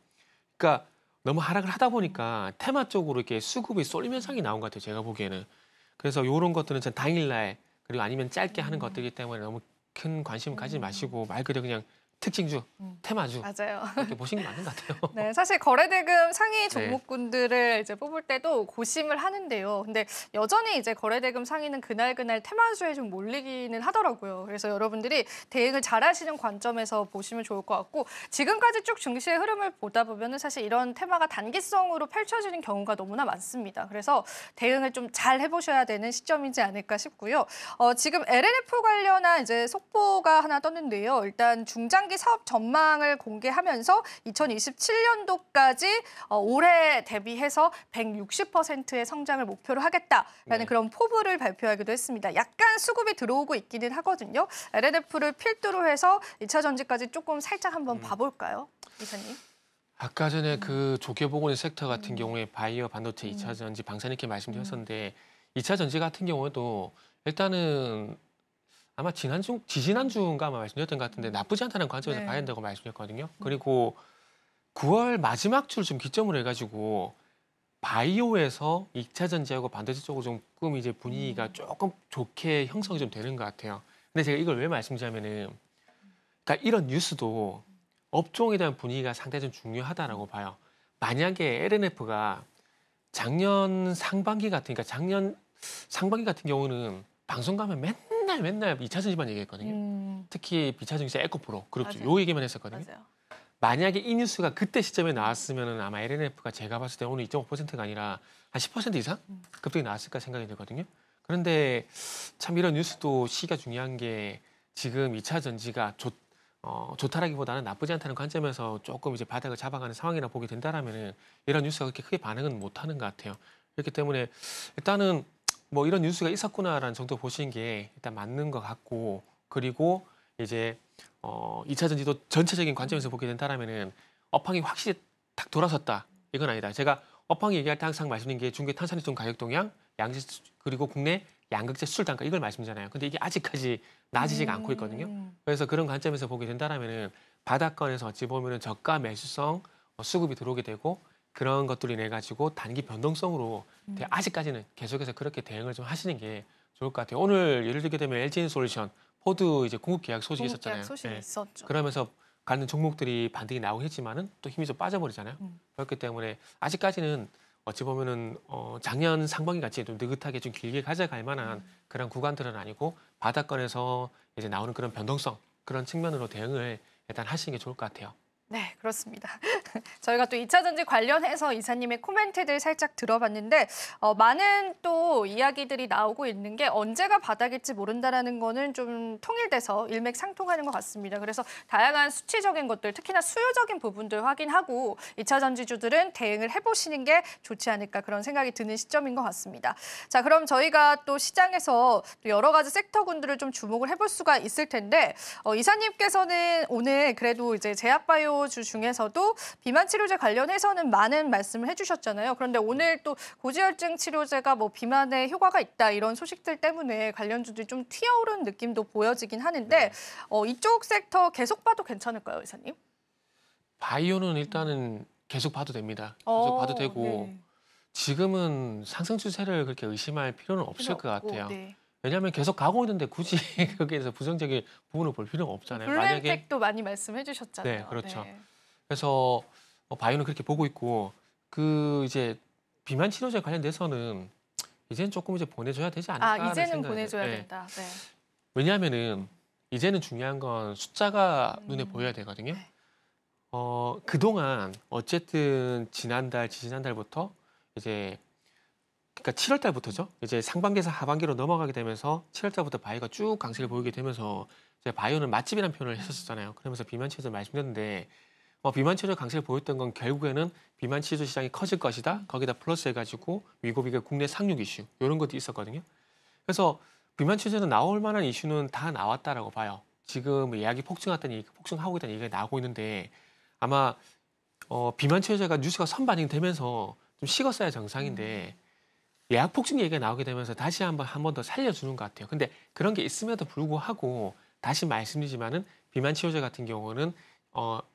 그러니까 너무 하락을 하다 보니까 테마 쪽으로 이렇게 수급이 쏠림 현상이 나온 것 같아요. 제가 보기에는. 그래서 이런 것들은 전 당일날 그리고 아니면 짧게 하는 것들이기 때문에 너무 큰 관심 가지지 마시고 말 그대로 그냥 특징주, 테마주 맞아요. 이렇게 보시는 게 맞는 것 같아요. 네, 사실 거래대금 상위 종목군들을 이제 뽑을 때도 고심을 하는데요. 근데 여전히 이제 거래대금 상위는 그날 테마주에 좀 몰리기는 하더라고요. 그래서 여러분들이 대응을 잘하시는 관점에서 보시면 좋을 것 같고 지금까지 쭉 증시의 흐름을 보다 보면은 사실 이런 테마가 단기성으로 펼쳐지는 경우가 너무나 많습니다. 그래서 대응을 좀 잘 해보셔야 되는 시점이지 않을까 싶고요. 지금 LNF 관련한 이제 속보가 하나 떴는데요. 일단 중장기 사업 전망을 공개하면서 2027년도까지 올해 대비해서 160%의 성장을 목표로 하겠다라는 네. 그런 포부를 발표하기도 했습니다. 약간 수급이 들어오고 있기는 하거든요. LNF를 필두로 해서 2차 전지까지 조금 살짝 한번 봐볼까요, 이사님? 아까 전에 그 조개보건 섹터 같은 경우에 바이오, 반도체, 2차 전지, 방산 이렇게 말씀드렸었는데 2차 전지 같은 경우에도 일단은 아마 지지난주인가 아마 말씀드렸던 것 같은데 나쁘지 않다는 관점에서 네. 봐야 된다고 말씀드렸거든요. 그리고 9월 마지막 줄 좀 기점으로 해가지고 바이오에서 2차 전지하고 반도체 쪽으로 조금 이제 분위기가 조금 좋게 형성이 좀 되는 것 같아요. 근데 제가 이걸 왜 말씀드리냐면은 그러니까 이런 뉴스도 업종에 대한 분위기가 상당히 좀 중요하다라고 봐요. 만약에 LNF가 작년 상반기 같으니까 작년 상반기 같은 경우는 방송 가면 맨날 2차 전지만 얘기했거든요. 특히 비차 증시 에코프로 그룹주 맞아요. 요 얘기만 했었거든요. 맞아요. 만약에 이 뉴스가 그때 시점에 나왔으면 아마 LNF가 제가 봤을 때 오늘 2.5%가 아니라 한 10% 이상 급등이 나왔을까 생각이 들거든요. 그런데 참 이런 뉴스도 시기가 중요한 게 지금 2차 전지가 좋다라기보다는 나쁘지 않다는 관점에서 조금 이제 바닥을 잡아가는 상황이라 보게 된다라면은 이런 뉴스가 그렇게 크게 반응은 못하는 것 같아요. 그렇기 때문에 일단은 뭐 이런 뉴스가 있었구나라는 정도 보시는 게 일단 맞는 것 같고 그리고 이제 2차 전지도 전체적인 관점에서 보게 된다라면은 업황이 확실히 딱 돌아섰다 이건 아니다. 제가 업황 얘기할 때 항상 말씀드린 게 중국의 탄산수송 가격 동향, 양지 그리고 국내 양극재 수출 단가 이걸 말씀드리잖아요. 근데 이게 아직까지 나아지지가 않고 있거든요. 그래서 그런 관점에서 보게 된다라면은 바닥권에서 어찌 보면은 저가 매수성 수급이 들어오게 되고 그런 것들이 인해 가지고 단기 변동성으로 아직까지는 계속해서 그렇게 대응을 좀 하시는 게 좋을 것 같아요. 오늘 예를 들게 되면 LG엔솔루션, 포드 이제 공급 계약 소식이 공급 계약 있었잖아요. 소식이 예. 있었죠. 그러면서 가는 종목들이 반등이 나오긴 했지만은 또 힘이 좀 빠져버리잖아요. 그렇기 때문에 아직까지는 어찌 보면은 작년 상반기 같이 좀 느긋하게 좀 길게 가져갈 만한 그런 구간들은 아니고 바닥권에서 이제 나오는 그런 변동성 그런 측면으로 대응을 일단 하시는 게 좋을 것 같아요. 네, 그렇습니다. 저희가 또 2차 전지 관련해서 이사님의 코멘트들 살짝 들어봤는데 많은 또 이야기들이 나오고 있는 게 언제가 바닥일지 모른다라는 거는 좀 통일돼서 일맥상통하는 것 같습니다. 그래서 다양한 수치적인 것들, 특히나 수요적인 부분들 확인하고 2차 전지주들은 대응을 해보시는 게 좋지 않을까 그런 생각이 드는 시점인 것 같습니다. 자, 그럼 저희가 또 시장에서 또 여러 가지 섹터군들을 좀 주목을 해볼 수가 있을 텐데 이사님께서는 오늘 그래도 이제 제약바이오 주 중에서도 비만 치료제 관련해서는 많은 말씀을 해주셨잖아요. 그런데 오늘 또 고지혈증 치료제가 뭐 비만에 효과가 있다 이런 소식들 때문에 관련주들이 좀 튀어오른 느낌도 보여지긴 하는데 이쪽 섹터 계속 봐도 괜찮을까요, 이사님? 바이오는 일단은 계속 봐도 됩니다. 계속 봐도 되고 네. 지금은 상승 추세를 그렇게 의심할 필요는 없을 것 없고, 같아요. 네. 왜냐하면 계속 가고 있는데 굳이 거기에서 부정적인 부분을 볼 필요는 없잖아요. 블루엠팩도 많이 말씀해 주셨잖아요. 네, 그렇죠. 그래서 바이오는 그렇게 보고 있고 그 이제 비만 치료제 관련돼서는 이제는 조금 이제 보내줘야 되지 않을까 이제는 생각이 보내줘야 들어요. 네. 된다. 네. 왜냐하면은 이제는 중요한 건 숫자가 눈에 보여야 되거든요. 네. 그동안 어쨌든 지난달부터 이제 그러니까 7월 달부터죠. 이제 상반기에서 하반기로 넘어가게 되면서 7월 달부터 바이오가 쭉 강세를 보이게 되면서 이제 바이오는 맛집이라는 표현을 했었잖아요. 그러면서 비만 치료제 말씀드렸는데 비만 치료제 강세를 보였던 건 결국에는 비만 치료제 시장이 커질 것이다. 거기다 플러스 해가지고 위고비가 국내 상륙 이슈 이런 것도 있었거든요. 그래서 비만 치료제는 나올 만한 이슈는 다 나왔다라고 봐요. 지금 예약이 폭증하고 있다는 얘기가 나오고 있는데 아마 비만 치료제가 뉴스가 선반영되면서 좀 식었어야 정상인데 예약 폭증 얘기가 나오게 되면서 다시 한 번 더 살려주는 것 같아요. 근데 그런 게 있음에도 불구하고 다시 말씀드리지만은 비만 치료제 같은 경우는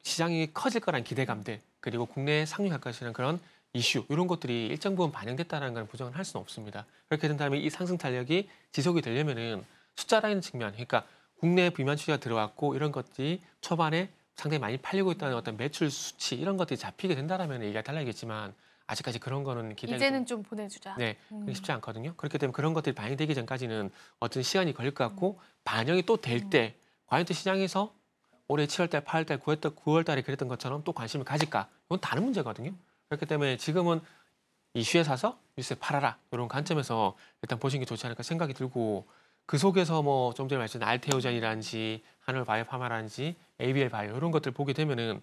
시장이 커질 거란 기대감들 그리고 국내에 상륙할 것이라는 그런 이슈 이런 것들이 일정 부분 반영됐다는 걸 부정을 할 수는 없습니다. 그렇게 된다면 이 상승 탄력이 지속이 되려면은 숫자라는 측면, 그러니까 국내 비만 치료가 들어왔고 이런 것들이 초반에 상당히 많이 팔리고 있다는 어떤 매출 수치 이런 것들이 잡히게 된다라면 얘기가 달라지겠지만 아직까지 그런 거는 기대가 이제는 좀 보내주자. 네, 그게 쉽지 않거든요. 그렇기 때문에 그런 것들이 반영되기 전까지는 어떤 시간이 걸릴 것 같고 반영이 또 될 때 과연 또 시장에서 올해 7월달, 8월달, 9월달에 그랬던 것처럼 또 관심을 가질까? 이건 다른 문제거든요. 그렇기 때문에 지금은 이슈에 사서 뉴스에 팔아라 이런 관점에서 일단 보시는 게 좋지 않을까 생각이 들고 그 속에서 뭐 좀 전에 말씀드린 알테오젠이라든지 한올바이오파마라든지 ABL 바이오 이런 것들 보게 되면은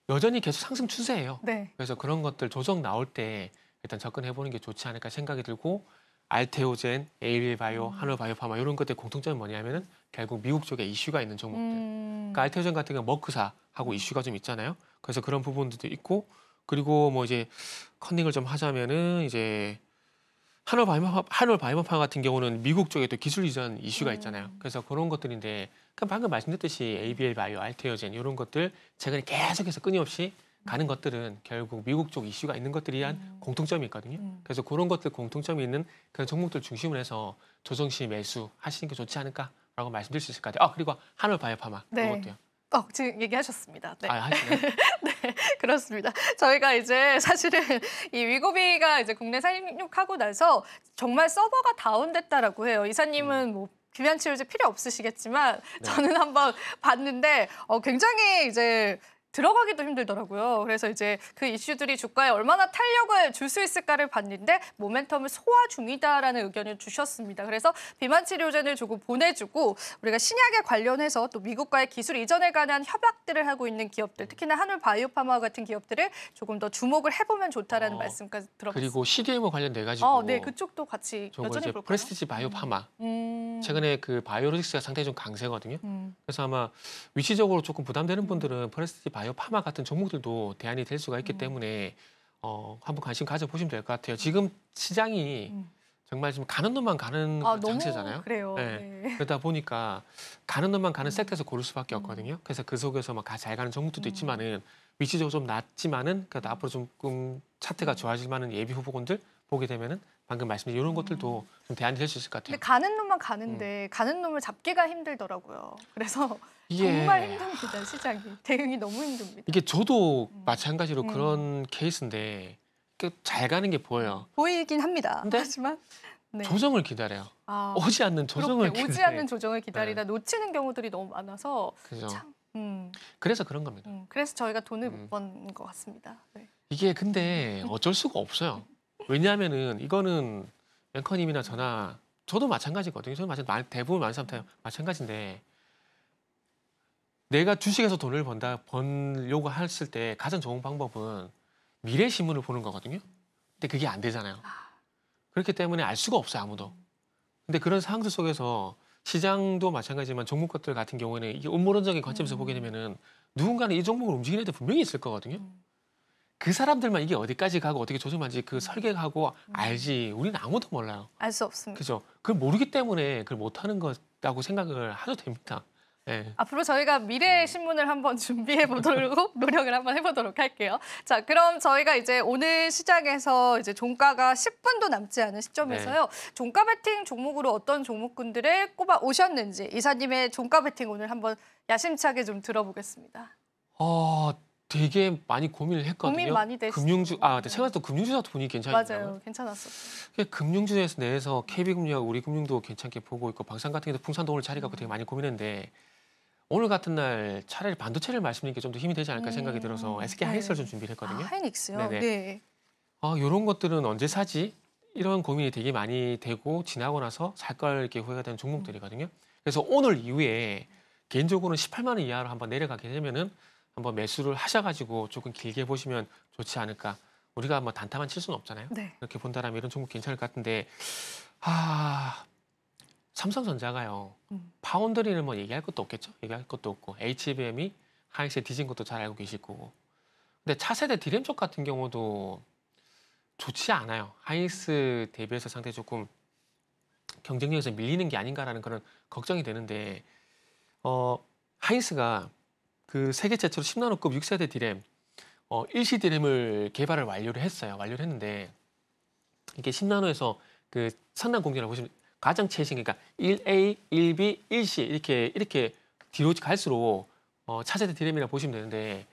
여전히 계속 상승 추세예요. 네. 그래서 그런 것들 조정 나올 때 일단 접근해 보는 게 좋지 않을까 생각이 들고 알테오젠, ABL 바이오, 한올바이오파마 이런 것들의 공통점이 뭐냐면은 결국 미국 쪽에 이슈가 있는 종목들. 그러니까 알테오젠 같은 경우 머크사하고 이슈가 좀 있잖아요. 그래서 그런 부분들도 있고 그리고 뭐 이제 컨닝을 좀 하자면은 이제 한올바이오파 같은 경우는 미국 쪽에 또 기술 이전 이슈가 있잖아요. 그래서 그런 것들인데 그러니까 방금 말씀드렸듯이 ABL 바이오, 알테오젠 이런 것들 최근에 계속해서 끊임없이 가는 것들은 결국 미국 쪽 이슈가 있는 것들이 한 공통점이 있거든요. 그래서 그런 것들 공통점이 있는 그런 종목들 중심으로 해서 조정 시 매수 하시는 게 좋지 않을까라고 말씀드릴 수 있을 것 같아요. 그리고 한올바이오파마 네. 이것도요. 지금 얘기하셨습니다. 네. 하시나요? 네, 그렇습니다. 저희가 이제 사실은 이 위고비가 이제 국내 상륙하고 나서 정말 서버가 다운됐다라고 해요. 이사님은 뭐 비만 치료제 필요 없으시겠지만 네. 저는 한번 봤는데 굉장히 이제 들어가기도 힘들더라고요. 그래서 이제 그 이슈들이 주가에 얼마나 탄력을 줄 수 있을까를 봤는데 모멘텀을 소화 중이다라는 의견을 주셨습니다. 그래서 비만 치료제를 조금 보내주고 우리가 신약에 관련해서 또 미국과의 기술 이전에 관한 협약들을 하고 있는 기업들, 특히나 한올바이오파마 같은 기업들을 조금 더 주목을 해보면 좋다라는 말씀까지 들어봤습니다. 그리고 CDMO 관련돼 가지고 네, 그쪽도 같이 저거 여전히 이제 볼까요? 프레스티지 바이오파마 최근에 그 바이오로직스가 상당히 좀 강세거든요. 그래서 아마 위치적으로 조금 부담되는 분들은 프레스티지 바이오파마 같은 종목들도 대안이 될 수가 있기 때문에 한번 관심 가져보시면 될 것 같아요. 지금 시장이 정말 지금 가는 놈만 가는 장세잖아요. 너무 그래요. 네. 네. 그러다 보니까 가는 놈만 가는 섹터에서 고를 수밖에 없거든요. 그래서 그 속에서 막 잘 가는 종목들도 있지만은 위치적으로 좀 낮지만은 그래도 앞으로 조금 차트가 좋아질 만한 예비 후보군들 보게 되면은 방금 말씀드린 이런 것들도 좀 대안이 될 수 있을 것 같아요. 근데 가는 놈만 가는데 가는 놈을 잡기가 힘들더라고요. 그래서 이게 정말 힘듭니다, 시장이. 대응이 너무 힘듭니다. 이게 저도 마찬가지로 그런 케이스인데 잘 가는 게 보여요. 보이긴 합니다. 근데 하지만 네. 조정을 기다려요. 오지 않는 조정을 그렇게 오지 기다려요. 않는 조정을 기다리다 놓치는 경우들이 너무 많아서 그죠. 참. 그래서 그런 겁니다. 그래서 저희가 돈을 못 버는 것 같습니다. 네. 이게 근데 어쩔 수가 없어요. 왜냐하면은 이거는 앵커님이나 저나 저도 마찬가지거든요. 저도 대부분 많은 사람 다 마찬가지인데 내가 주식에서 돈을 벌려고 했을 때 가장 좋은 방법은 미래 신문을 보는 거거든요. 근데 그게 안 되잖아요. 그렇기 때문에 알 수가 없어요, 아무도. 근데 그런 상황들 속에서 시장도 마찬가지지만 종목 것들 같은 경우에는 이게 음모론적인 관점에서 보게 되면은 누군가는 이 종목을 움직이는 애들 분명히 있을 거거든요. 그 사람들만 이게 어디까지 가고 어떻게 조정하는지 그 설계하고 알지. 우리는 아무도 몰라요. 알 수 없습니다. 그죠? 그걸 모르기 때문에 그걸 못하는 거라고 생각을 하셔도 됩니다. 네. 앞으로 저희가 미래 신문을 한번 준비해 보도록 노력을 한번 해보도록 할게요. 자, 그럼 저희가 이제 오늘 시장에서 이제 종가가 10분도 남지 않은 시점에서요. 종가 베팅 종목으로 어떤 종목군들을 꼽아 오셨는지 이사님의 종가 베팅 오늘 한번 야심차게 좀 들어보겠습니다. 되게 많이 고민을 했거든요. 고민 많이 되시죠. 금융주, 생각해도 금융주도 분위기 괜찮아요. 맞아요, 괜찮았었어요. 금융주에서 내에서 KB금융하고 우리금융도 괜찮게 보고 있고 방산 같은 경우도 풍산도 오늘 자리 갖고 되게 많이 고민했는데 오늘 같은 날 차라리 반도체를 말씀드리는 게 좀 더 힘이 되지 않을까 생각이 들어서 SK 하이닉스를 좀 준비를 했거든요. 하이닉스요? 네네. 네. 이런 것들은 언제 사지? 이런 고민이 되게 많이 되고 지나고 나서 살 걸 이렇게 후회가 되는 종목들이거든요. 그래서 오늘 이후에 개인적으로는 18만 원 이하로 한번 내려가게 되면은 한번 매수를 하셔가지고 조금 길게 보시면 좋지 않을까. 우리가 뭐 단타만 칠 수는 없잖아요. 네. 이렇게 본다라면 이런 종목 괜찮을 것 같은데 삼성전자가요. 파운드리는 뭐 얘기할 것도 없겠죠. 얘기할 것도 없고 HBM이 하이닉스에 뒤진 것도 잘 알고 계실 거고. 근데 차세대 디램 쪽 같은 경우도 좋지 않아요. 하이닉스 대비해서 상당히 조금 경쟁력에서 밀리는 게 아닌가라는 그런 걱정이 되는데 하이닉스가 그 세계 최초로 10나노급 6세대 디램 일시 디램을 개발을 완료를 했어요. 완료를 했는데 이게 10나노에서 그 선단 공정이라고 보시면 가장 최신 그러니까 1A, 1B, 1C 이렇게 뒤로 갈수록 차세대 디램이라고 보시면 되는데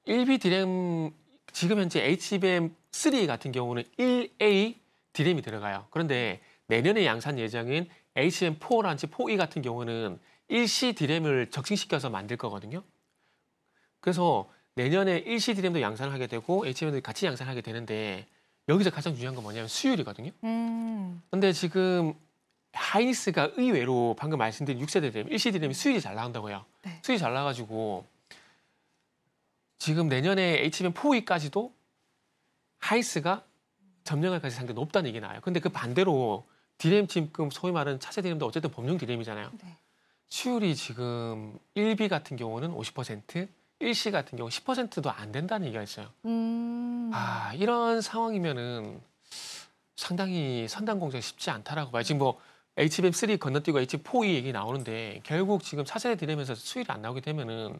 1B 디램 지금 현재 HBM3 같은 경우는 1A 디램이 들어가요. 그런데 내년에 양산 예정인 HBM4라든지 4E 같은 경우는 1C 디램을 적층시켜서 만들 거거든요. 그래서 내년에 1C 디램도 양산을 하게 되고 HBM도 같이 양산하게 되는데 여기서 가장 중요한 건 뭐냐면 수율이거든요. 근데 지금 하이닉스가 의외로 방금 말씀드린 6세대 디램, 1C 디램이 수율이 잘 나온다고요. 네. 수율이 잘 나가지고 지금 내년에 HBM4E까지도 하이닉스가 점령할 가능성이 상당히 높다는 얘기 나와요. 근데 그 반대로 디램 지금 소위 말하는 차세 디램도 어쨌든 범용 디램이잖아요. 네. 수율이 지금 1B 같은 경우는 50%, 1C 같은 경우 10%도 안 된다는 얘기가 있어요. 이런 상황이면은 상당히 선단 공정이 쉽지 않다라고 봐요. 지금 뭐 HBM3 건너뛰고 HBM4E 얘기 나오는데 결국 지금 차세대 디램에서 수율이 안 나오게 되면은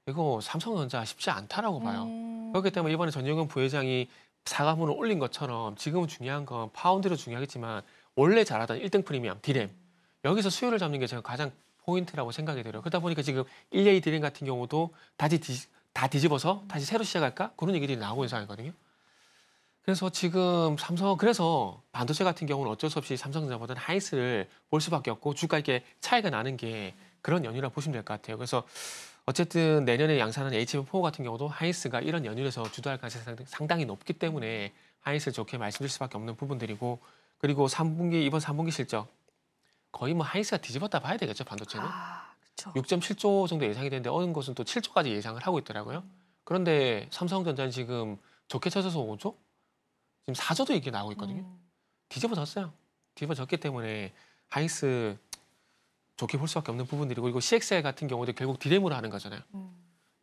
이거 삼성전자 쉽지 않다라고 봐요. 그렇기 때문에 이번에 전영근 부회장이 사과문을 올린 것처럼 지금은 중요한 건 파운드도 중요하겠지만 원래 잘하던 1등 프리미엄 디램 여기서 수요를 잡는 게 제가 가장 포인트라고 생각이 들어요. 그러다 보니까 지금 1A 디램 같은 경우도 다 뒤집어서 다시 새로 시작할까? 그런 얘기들이 나오고 있는 상황이거든요. 그래서 지금 그래서 반도체 같은 경우는 어쩔 수 없이 삼성전자보다는 하이닉스를 볼 수밖에 없고 주가 이렇게 차이가 나는 게 그런 연유라 보시면 될 것 같아요. 그래서 어쨌든 내년에 양산하는 HBM4 같은 경우도 하이닉스가 이런 연유에서 주도할 가능성이 상당히 높기 때문에 하이닉스를 좋게 말씀드릴 수밖에 없는 부분들이고 그리고 이번 3분기 실적 거의 뭐 하이닉스가 뒤집었다 봐야 되겠죠, 반도체는. 그렇죠. 6.7조 정도 예상이 되는데 어느 곳은 또 7조까지 예상을 하고 있더라고요. 그런데 삼성전자는 지금 좋게 쳐져서 5조? 지금 4조도 이게 나오고 있거든요. 뒤집어졌어요. 뒤집어졌기 때문에 하이닉스 좋게 볼 수밖에 없는 부분들이고 그리고 CXL 같은 경우도 결국 디램으로 하는 거잖아요.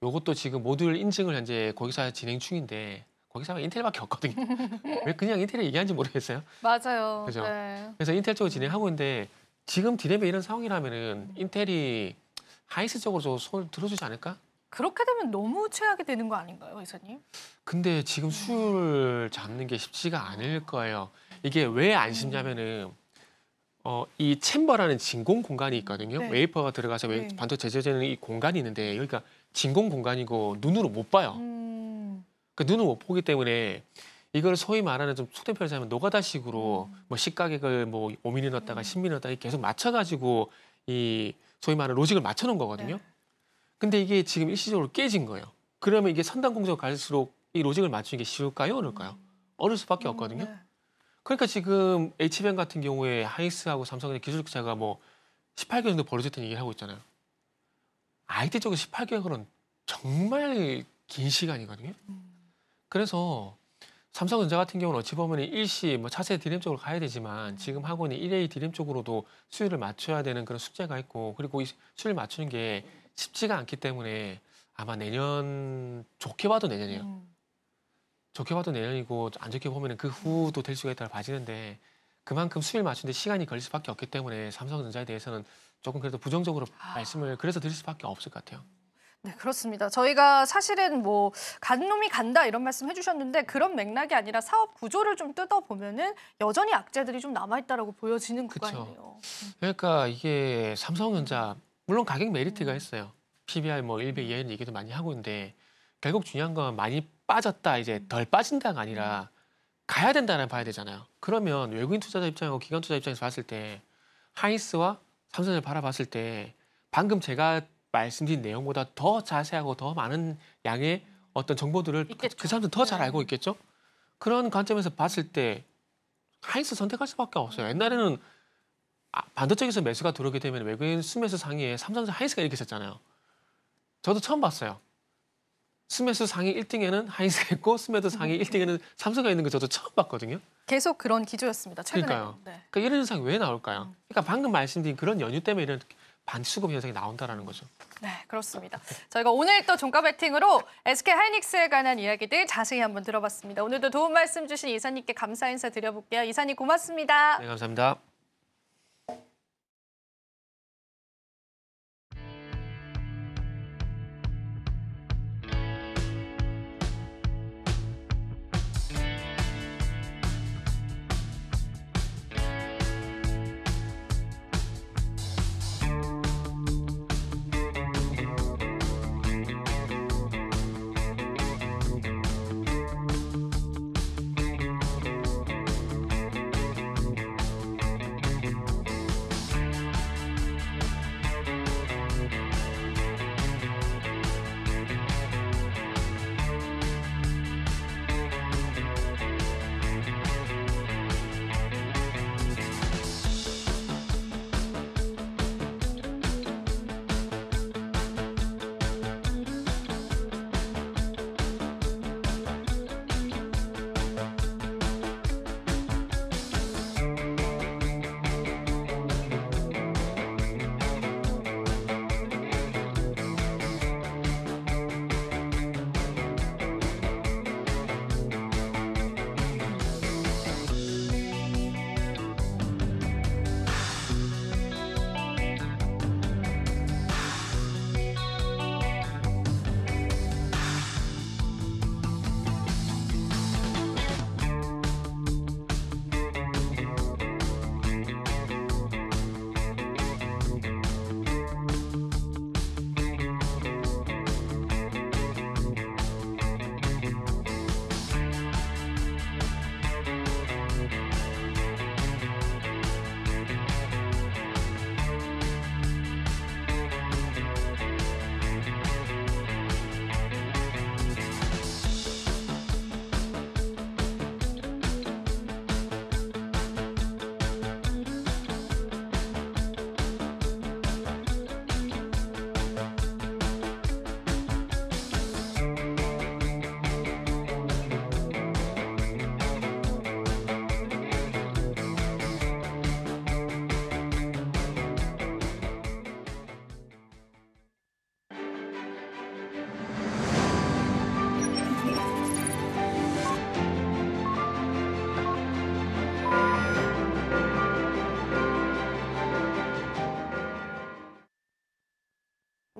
요것도 지금 모듈 인증을 현재 거기서 진행 중인데 거기서 하면 인텔밖에 없거든요. 왜 그냥 인텔을 얘기하는지 모르겠어요. 맞아요. 그죠? 네. 그래서 인텔 쪽으로 진행하고 있는데 지금 디램에 이런 상황이라면은 인텔이 하이닉스 쪽으로 좀 손을 들어주지 않을까? 그렇게 되면 너무 최악이 되는 거 아닌가요, 이사님? 근데 지금 수율 잡는 게 쉽지가 않을 거예요. 이게 왜 안 쉽냐면은 이 챔버라는 진공 공간이 있거든요. 네. 웨이퍼가 들어가서 네. 반도체 제조되는 이 공간이 있는데 여기가 진공 공간이고 눈으로 못 봐요. 그 눈으로 못 보기 때문에 이걸 소위 말하는 좀 속된 표현을 하면 노가다식으로 뭐 시가격을 뭐 5mm 넣었다가 10mm 넣었다가 계속 맞춰가지고 이 소위 말하는 로직을 맞춰놓은 거거든요. 네. 근데 이게 지금 일시적으로 깨진 거예요. 그러면 이게 선단 공정 갈수록 이 로직을 맞추는 게 쉬울까요? 어려울까요? 어려울 수밖에 없거든요. 네. 그러니까 지금 HBM 같은 경우에 하이닉스하고 삼성의 기술 차가 뭐 18개월 정도 벌어졌다는 얘기를 하고 있잖아요. IT 쪽에서 18개월은 정말 긴 시간이거든요. 그래서 삼성전자 같은 경우는 어찌 보면 일시 뭐 차세 디램 쪽으로 가야 되지만 지금 하고 있는 1A 디램 쪽으로도 수율을 맞춰야 되는 그런 숙제가 있고 그리고 이 수율을 맞추는 게 쉽지가 않기 때문에 아마 내년 좋게 봐도 내년이에요. 좋게 봐도 내년이고 안 좋게 보면 그 후도 될 수가 있다고 봐지는데 그만큼 수율 맞추는데 시간이 걸릴 수밖에 없기 때문에 삼성전자에 대해서는 조금 그래도 부정적으로 말씀을 그래서 드릴 수밖에 없을 것 같아요. 네, 그렇습니다. 저희가 사실은 뭐 간 놈이 간다 이런 말씀 해주셨는데 그런 맥락이 아니라 사업 구조를 좀 뜯어보면은 여전히 악재들이 좀 남아있다라고 보여지는 그쵸. 구간이네요. 그러니까 이게 삼성전자 물론 가격 메리트가 있어요. PBR 뭐 1배 이하는 얘기도 많이 하고 있는데 결국 중요한 건 많이 빠졌다 이제 덜 빠진다가 아니라 가야 된다는 봐야 되잖아요. 그러면 외국인 투자자 입장하고 기관 투자 입장에서 봤을 때 하이닉스와 삼성전자를 바라봤을 때 방금 제가 말씀드린 내용보다 더 자세하고 더 많은 양의 어떤 정보들을 있겠죠. 그 사람들은 더 잘 네. 알고 있겠죠. 그런 관점에서 봤을 때 하이닉스 선택할 수밖에 없어요. 옛날에는 반도체에서 매수가 들어오게 되면 외국인 순매수 상위에 삼성전자 하이닉스가 이렇게 있었잖아요. 저도 처음 봤어요. 순매수 상위 1등에는 하이닉스가 있고 순매수 상위 1등에는 삼성가 있는 거 저도 처음 봤거든요. 계속 그런 기조였습니다. 최근에. 그러니까요. 네. 그러니까 이런 현상이 왜 나올까요? 그러니까 방금 말씀드린 그런 연유 때문에 이런 반수급 현상이 나온다라는 거죠. 네, 그렇습니다. 저희가 오늘 또 종가 배팅으로 SK 하이닉스에 관한 이야기들 자세히 한번 들어봤습니다. 오늘도 도움 말씀 주신 이사님께 감사 인사 드려볼게요. 이사님 고맙습니다. 네, 감사합니다.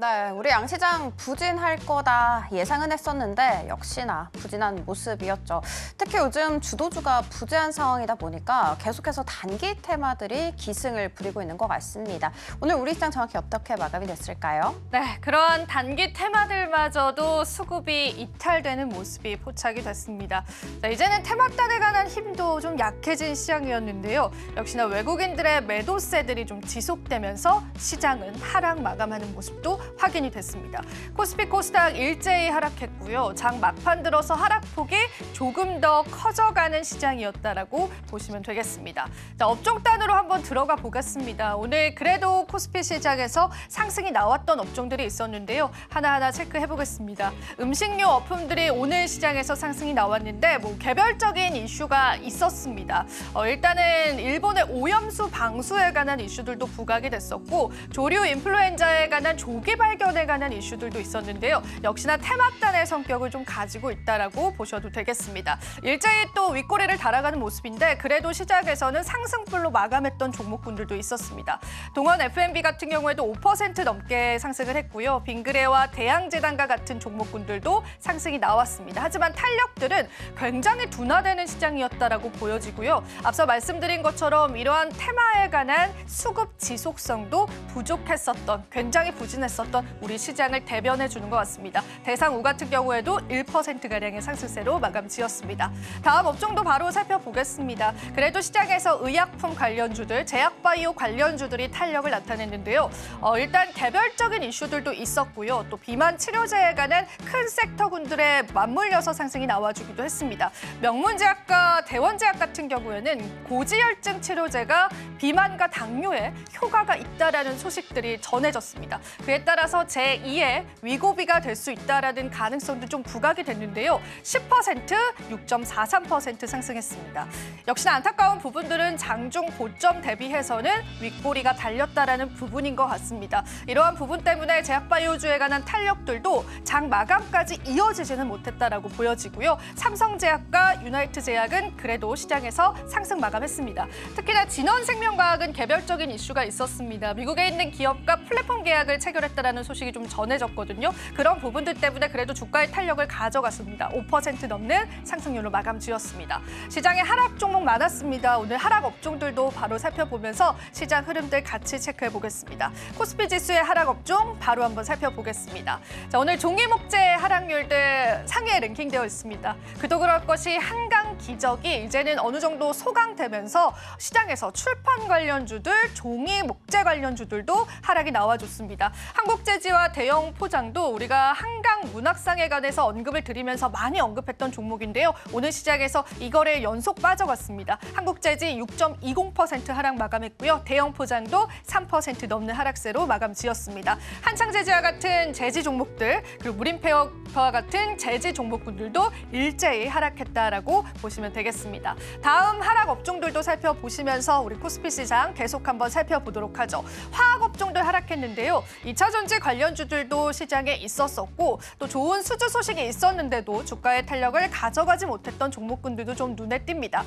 네, 우리 양시장 부진할 거다 예상은 했었는데 역시나 부진한 모습이었죠. 특히 요즘 주도주가 부재한 상황이다 보니까 계속해서 단기 테마들이 기승을 부리고 있는 것 같습니다. 오늘 우리 시장 정확히 어떻게 마감이 됐을까요? 네, 그러한 단기 테마들마저도 수급이 이탈되는 모습이 포착이 됐습니다. 자, 이제는 테마단에 관한 힘도 좀 약해진 시장이었는데요. 역시나 외국인들의 매도세들이 좀 지속되면서 시장은 하락 마감하는 모습도 확인이 됐습니다. 코스피 코스닥 일제히 하락했고요. 장 막판 들어서 하락폭이 조금 더 커져가는 시장이었다라고 보시면 되겠습니다. 자, 업종단으로 한번 들어가 보겠습니다. 오늘 그래도 코스피 시장에서 상승이 나왔던 업종들이 있었는데요. 하나하나 체크해 보겠습니다. 음식료 업품들이 오늘 시장에서 상승이 나왔는데 개별적인 이슈가 있었습니다. 일단은 일본의 오염수 방수에 관한 이슈들도 부각이 됐었고 조류 인플루엔자에 관한 조기 발견에 관한 이슈들도 있었는데요. 역시나 테마단의 성격을 좀 가지고 있다라고 보셔도 되겠습니다. 일제히 또 윗꼬리를 달아가는 모습인데 그래도 시장에서는 상승불로 마감했던 종목군들도 있었습니다. 동원 F&B 같은 경우에도 5% 넘게 상승을 했고요. 빙그레와 대양제당과 같은 종목군들도 상승이 나왔습니다. 하지만 탄력들은 굉장히 둔화되는 시장이었다라고 보여지고요. 앞서 말씀드린 것처럼 이러한 테마에 관한 수급 지속성도 부족했었던, 굉장히 부진했었던 우리 시장을 대변해 주는 것 같습니다. 대상우 같은 경우에도 1%가량의 상승세로 마감 지었습니다. 다음 업종도 바로 살펴보겠습니다. 그래도 시장에서 의약품 관련주들, 제약바이오 관련주들이 탄력을 나타냈는데요. 일단 개별적인 이슈들도 있었고요. 또 비만 치료제에 관한 큰 섹터군들에 맞물려서 상승이 나와주기도 했습니다. 명문제약과 대원제약 같은 경우에는 고지혈증 치료제가 비만과 당뇨에 효과가 있다라는 소식들이 전해졌습니다. 그에 따라서 제2의 위고비가 될 수 있다라는 가능성도 좀 부각이 됐는데요. 10%, 6.43% 상승했습니다. 역시나 안타까운 부분들은 장중 고점 대비해서는 윗꼬리가 달렸다라는 부분인 것 같습니다. 이러한 부분 때문에 제약바이오주에 관한 탄력들도 장 마감까지 이어지지는 못했다라고 보여지고요. 삼성제약과 유나이트제약은 그래도 시장에서 상승 마감했습니다. 특히나 진원생명과학은 개별적인 이슈가 있었습니다. 미국에 있는 기업과 플랫폼 계약을 체결했다라는 소식이 좀 전해졌거든요. 그런 부분들 때문에 그래도 주가의 탄력을 가져갔습니다. 5% 넘는 상승률로 마감 지었습니다. 시장에 하락 종목 많았습니다. 오늘 하락 업종들도 바로 살펴보면서 시장 흐름들 같이 체크해 보겠습니다. 코스피 지수의 하락 업종 바로 한번 살펴보겠습니다. 자, 오늘 종이목재 하락률들 상위에 랭킹되어 있습니다. 그도 그럴 것이 한강 기적이 이제는 어느 정도 소강되면서 시장에서 출판 관련주들, 종이 목재 관련주들도 하락이 나와줬습니다. 한국재지와 대형 포장도 우리가 한강 문학상에 관해서 언급을 드리면서 많이 언급했던 종목인데요. 오늘 시장에서 이거래 연속 빠져갔습니다. 한국재지 6.20% 하락 마감했고요. 대형 포장도 3% 넘는 하락세로 마감 지었습니다. 한창재지와 같은 재지 종목들, 그리고 무림페어와 같은 재지 종목군들도 일제히 하락했다라고 보시면 되겠습니다. 다음 하락 업종들도 살펴보시면서 우리 코스피 시장 계속 한번 살펴보도록 하죠. 화학 업종들 하락했는데요. 2차 전지 관련주들도 시장에 있었었고 또 좋은 수주 소식이 있었는데도 주가의 탄력을 가져가지 못했던 종목군들도 좀 눈에 띕니다.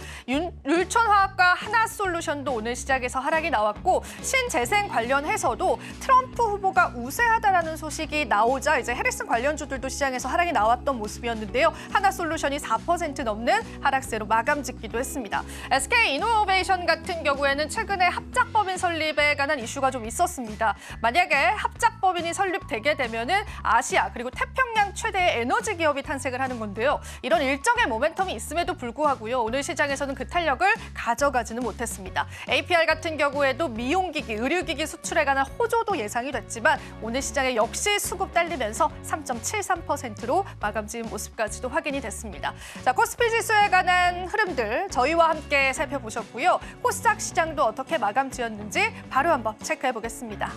율촌화학과 하나솔루션도 오늘 시장에서 하락이 나왔고 신재생 관련해서도 트럼프 후보가 우세하다라는 소식이 나오자 이제 해리슨 관련주들도 시장에서 하락이 나왔던 모습이었는데요. 하나솔루션이 4% 넘는 하락세로 마감 짓기도 했습니다. SK이노베이션 같은 경우에는 최근에 합작법인 설립에 관한 이슈가 좀 있었습니다. 만약에 합작법인이 설립되게 되면은 아시아 그리고 태평양 최대의 에너지 기업이 탄생을 하는 건데요. 이런 일정의 모멘텀이 있음에도 불구하고요. 오늘 시장에서는 그 탄력을 가져가지는 못했습니다. APR 같은 경우에도 미용기기, 의료기기 수출에 관한 호조도 예상이 됐지만 오늘 시장에 역시 수급 딸리면서 3.73%로 마감 지은 모습까지도 확인이 됐습니다. 자, 코스피 지수에 관한 흐름들 저희와 함께 살펴보셨고요. 코스닥 시장도 어떻게 마감 지었는지 바로 한번 체크해 보겠습니다.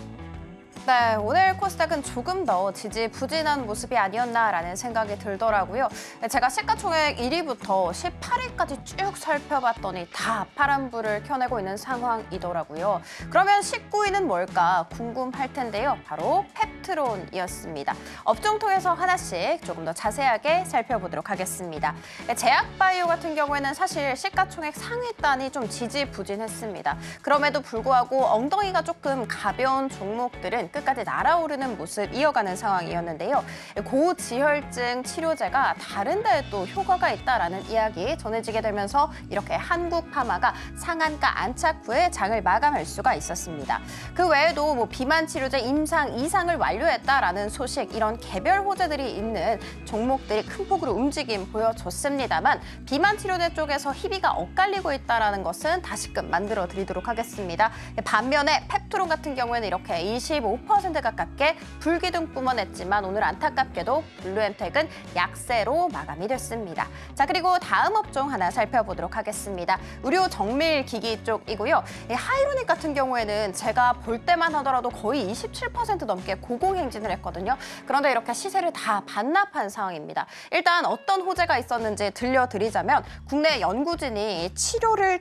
네, 오늘 코스닥은 조금 더 지지부진한 모습이 아니었나라는 생각이 들더라고요. 제가 시가총액 1위부터 18위까지 쭉 살펴봤더니 다 파란불을 켜내고 있는 상황이더라고요. 그러면 19위는 뭘까 궁금할 텐데요. 바로 펩트론이었습니다. 업종 통해서 하나씩 조금 더 자세하게 살펴보도록 하겠습니다. 제약바이오 같은 경우에는 사실 시가총액 상위 단이 좀 지지부진했습니다. 그럼에도 불구하고 엉덩이가 조금 가벼운 종목들은 끝까지 날아오르는 모습 이어가는 상황이었는데요. 고지혈증 치료제가 다른 데에 또 효과가 있다라는 이야기 전해지게 되면서 이렇게 한국파마가 상한가 안착 후에 장을 마감할 수가 있었습니다. 그 외에도 비만 치료제 임상 2상을 완료했다라는 소식, 이런 개별 호재들이 있는 종목들이 큰 폭으로 움직임 보여줬습니다만 비만 치료제 쪽에서 희비가 엇갈리고 있다는 것은 다시금 만들어 드리도록 하겠습니다. 반면에 펩트론 같은 경우에는 이렇게 25% 가깝게 불기둥 뿜어냈지만 오늘 안타깝게도 블루엠텍은 약세로 마감이 됐습니다. 자, 그리고 다음 업종 하나 살펴보도록 하겠습니다. 의료 정밀 기기 쪽이고요. 하이로닉 같은 경우에는 제가 볼 때만 하더라도 거의 27% 넘게 고공행진을 했거든요. 그런데 이렇게 시세를 다 반납한 상황입니다. 일단 어떤 호재가 있었는지 들려드리자면 국내 연구진이 치매를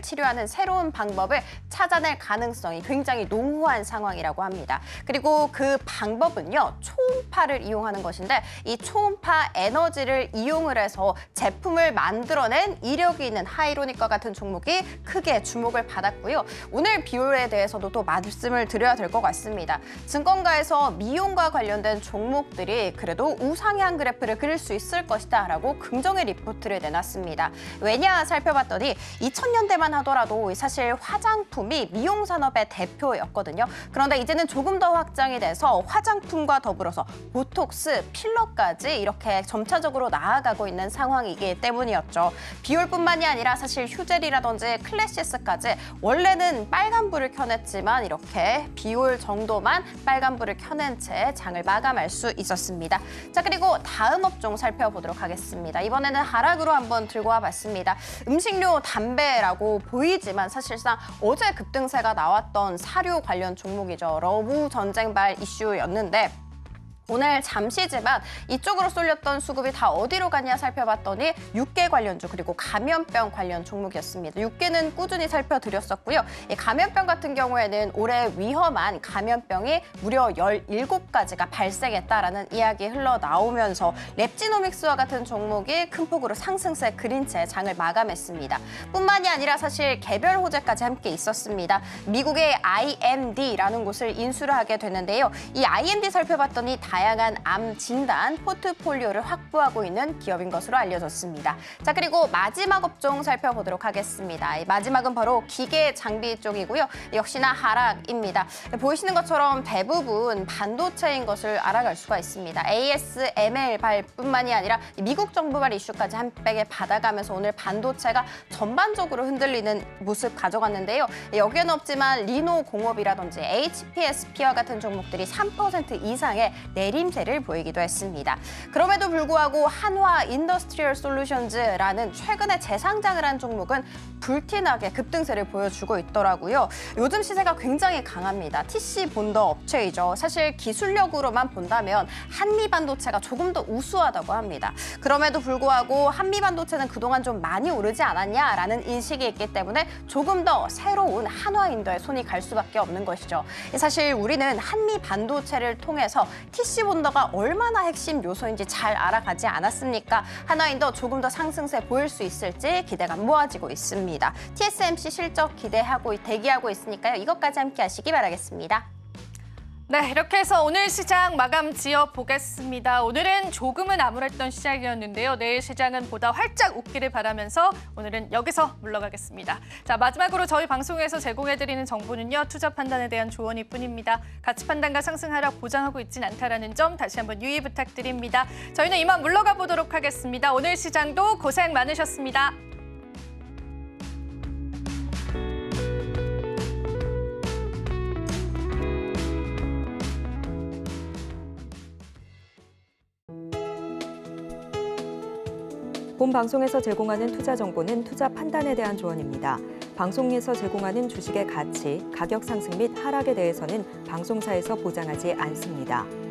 치료하는 새로운 방법을 찾아낼 가능성이 굉장히 농후한 상황이라고 합니다. 그리고 그 방법은요, 초음파를 이용하는 것인데 이 초음파 에너지를 이용을 해서 제품을 만들어낸 이력이 있는 하이로닉과 같은 종목이 크게 주목을 받았고요. 오늘 비율에 대해서도 또 말씀을 드려야 될 것 같습니다. 증권가에서 미용과 관련된 종목들이 그래도 우상향 그래프를 그릴 수 있을 것이다 라고 긍정의 리포트를 내놨습니다. 왜냐 살펴봤더니 2000년대만 하더라도 사실 화장품이 미용 산업의 대표였거든요. 그런데 이제는 조금 더 확장이 돼서 화장품과 더불어서 보톡스, 필러까지 이렇게 점차적으로 나아가고 있는 상황이기 때문이었죠. 비율뿐만이 아니라 사실 휴젤이라든지 클래시스까지 원래는 빨간불을 켜냈지만 이렇게 비율 정도만 빨간불을 켜낸 채 장을 마감할 수 있었습니다. 자, 그리고 다음 업종 살펴보도록 하겠습니다. 이번에는 하락으로 한번 들고 와봤습니다. 음식료, 담배라고 보이지만 사실상 어제 급등세가 나왔던 사료 관련 종목이죠. 러브 전쟁발 이슈였는데 오늘 잠시지만 이쪽으로 쏠렸던 수급이 다 어디로 갔냐 살펴봤더니 육계 관련주 그리고 감염병 관련 종목이었습니다. 육계는 꾸준히 살펴드렸었고요. 이 감염병 같은 경우에는 올해 위험한 감염병이 무려 17가지가 발생했다라는 이야기 흘러나오면서 랩지노믹스와 같은 종목이 큰 폭으로 상승세 그린 채 장을 마감했습니다. 뿐만이 아니라 사실 개별 호재까지 함께 있었습니다. 미국의 IMD라는 곳을 인수를 하게 되는데요. 이 IMD 살펴봤더니 다양한 암 진단 포트폴리오를 확보하고 있는 기업인 것으로 알려졌습니다. 자, 그리고 마지막 업종 살펴보도록 하겠습니다. 이 마지막은 바로 기계 장비 쪽이고요. 역시나 하락입니다. 보이시는 것처럼 대부분 반도체인 것을 알아갈 수가 있습니다. ASML발뿐만이 아니라 미국 정부발 이슈까지 한 팩에 받아가면서 오늘 반도체가 전반적으로 흔들리는 모습 가져갔는데요. 여기에는 없지만 리노공업이라든지 HPSP와 같은 종목들이 3% 이상의 내림세를 보이기도 했습니다. 그럼에도 불구하고 한화 인더스트리얼 솔루션즈라는 최근에 재상장을 한 종목은 불티나게 급등세를 보여주고 있더라고요. 요즘 시세가 굉장히 강합니다. TC 본더 업체이죠. 사실 기술력으로만 본다면 한미반도체가 조금 더 우수하다고 합니다. 그럼에도 불구하고 한미반도체는 그동안 좀 많이 오르지 않았냐라는 인식이 있기 때문에 조금 더 새로운 한화인더에 손이 갈 수밖에 없는 것이죠. 사실 우리는 한미반도체를 통해서 TC 본더가 얼마나 핵심 요소인지 잘 알아가지 않았습니까? 한화인더 조금 더 상승세 보일 수 있을지 기대감 모아지고 있습니다. TSMC 실적 대기하고 있으니까요. 이것까지 함께 하시기 바라겠습니다. 네, 이렇게 해서 오늘 시장 마감 지어보겠습니다. 오늘은 조금은 암울했던 시장이었는데요. 내일 시장은 보다 활짝 웃기를 바라면서 오늘은 여기서 물러가겠습니다. 자, 마지막으로 저희 방송에서 제공해드리는 정보는요. 투자 판단에 대한 조언일 뿐입니다. 가치 판단과 상승 하락 보장하고 있진 않다는 점 다시 한번 유의 부탁드립니다. 저희는 이만 물러가 보도록 하겠습니다. 오늘 시장도 고생 많으셨습니다. 본 방송에서 제공하는 투자 정보는 투자 판단에 대한 조언입니다. 방송에서 제공하는 주식의 가치, 가격 상승 및 하락에 대해서는 방송사에서 보장하지 않습니다.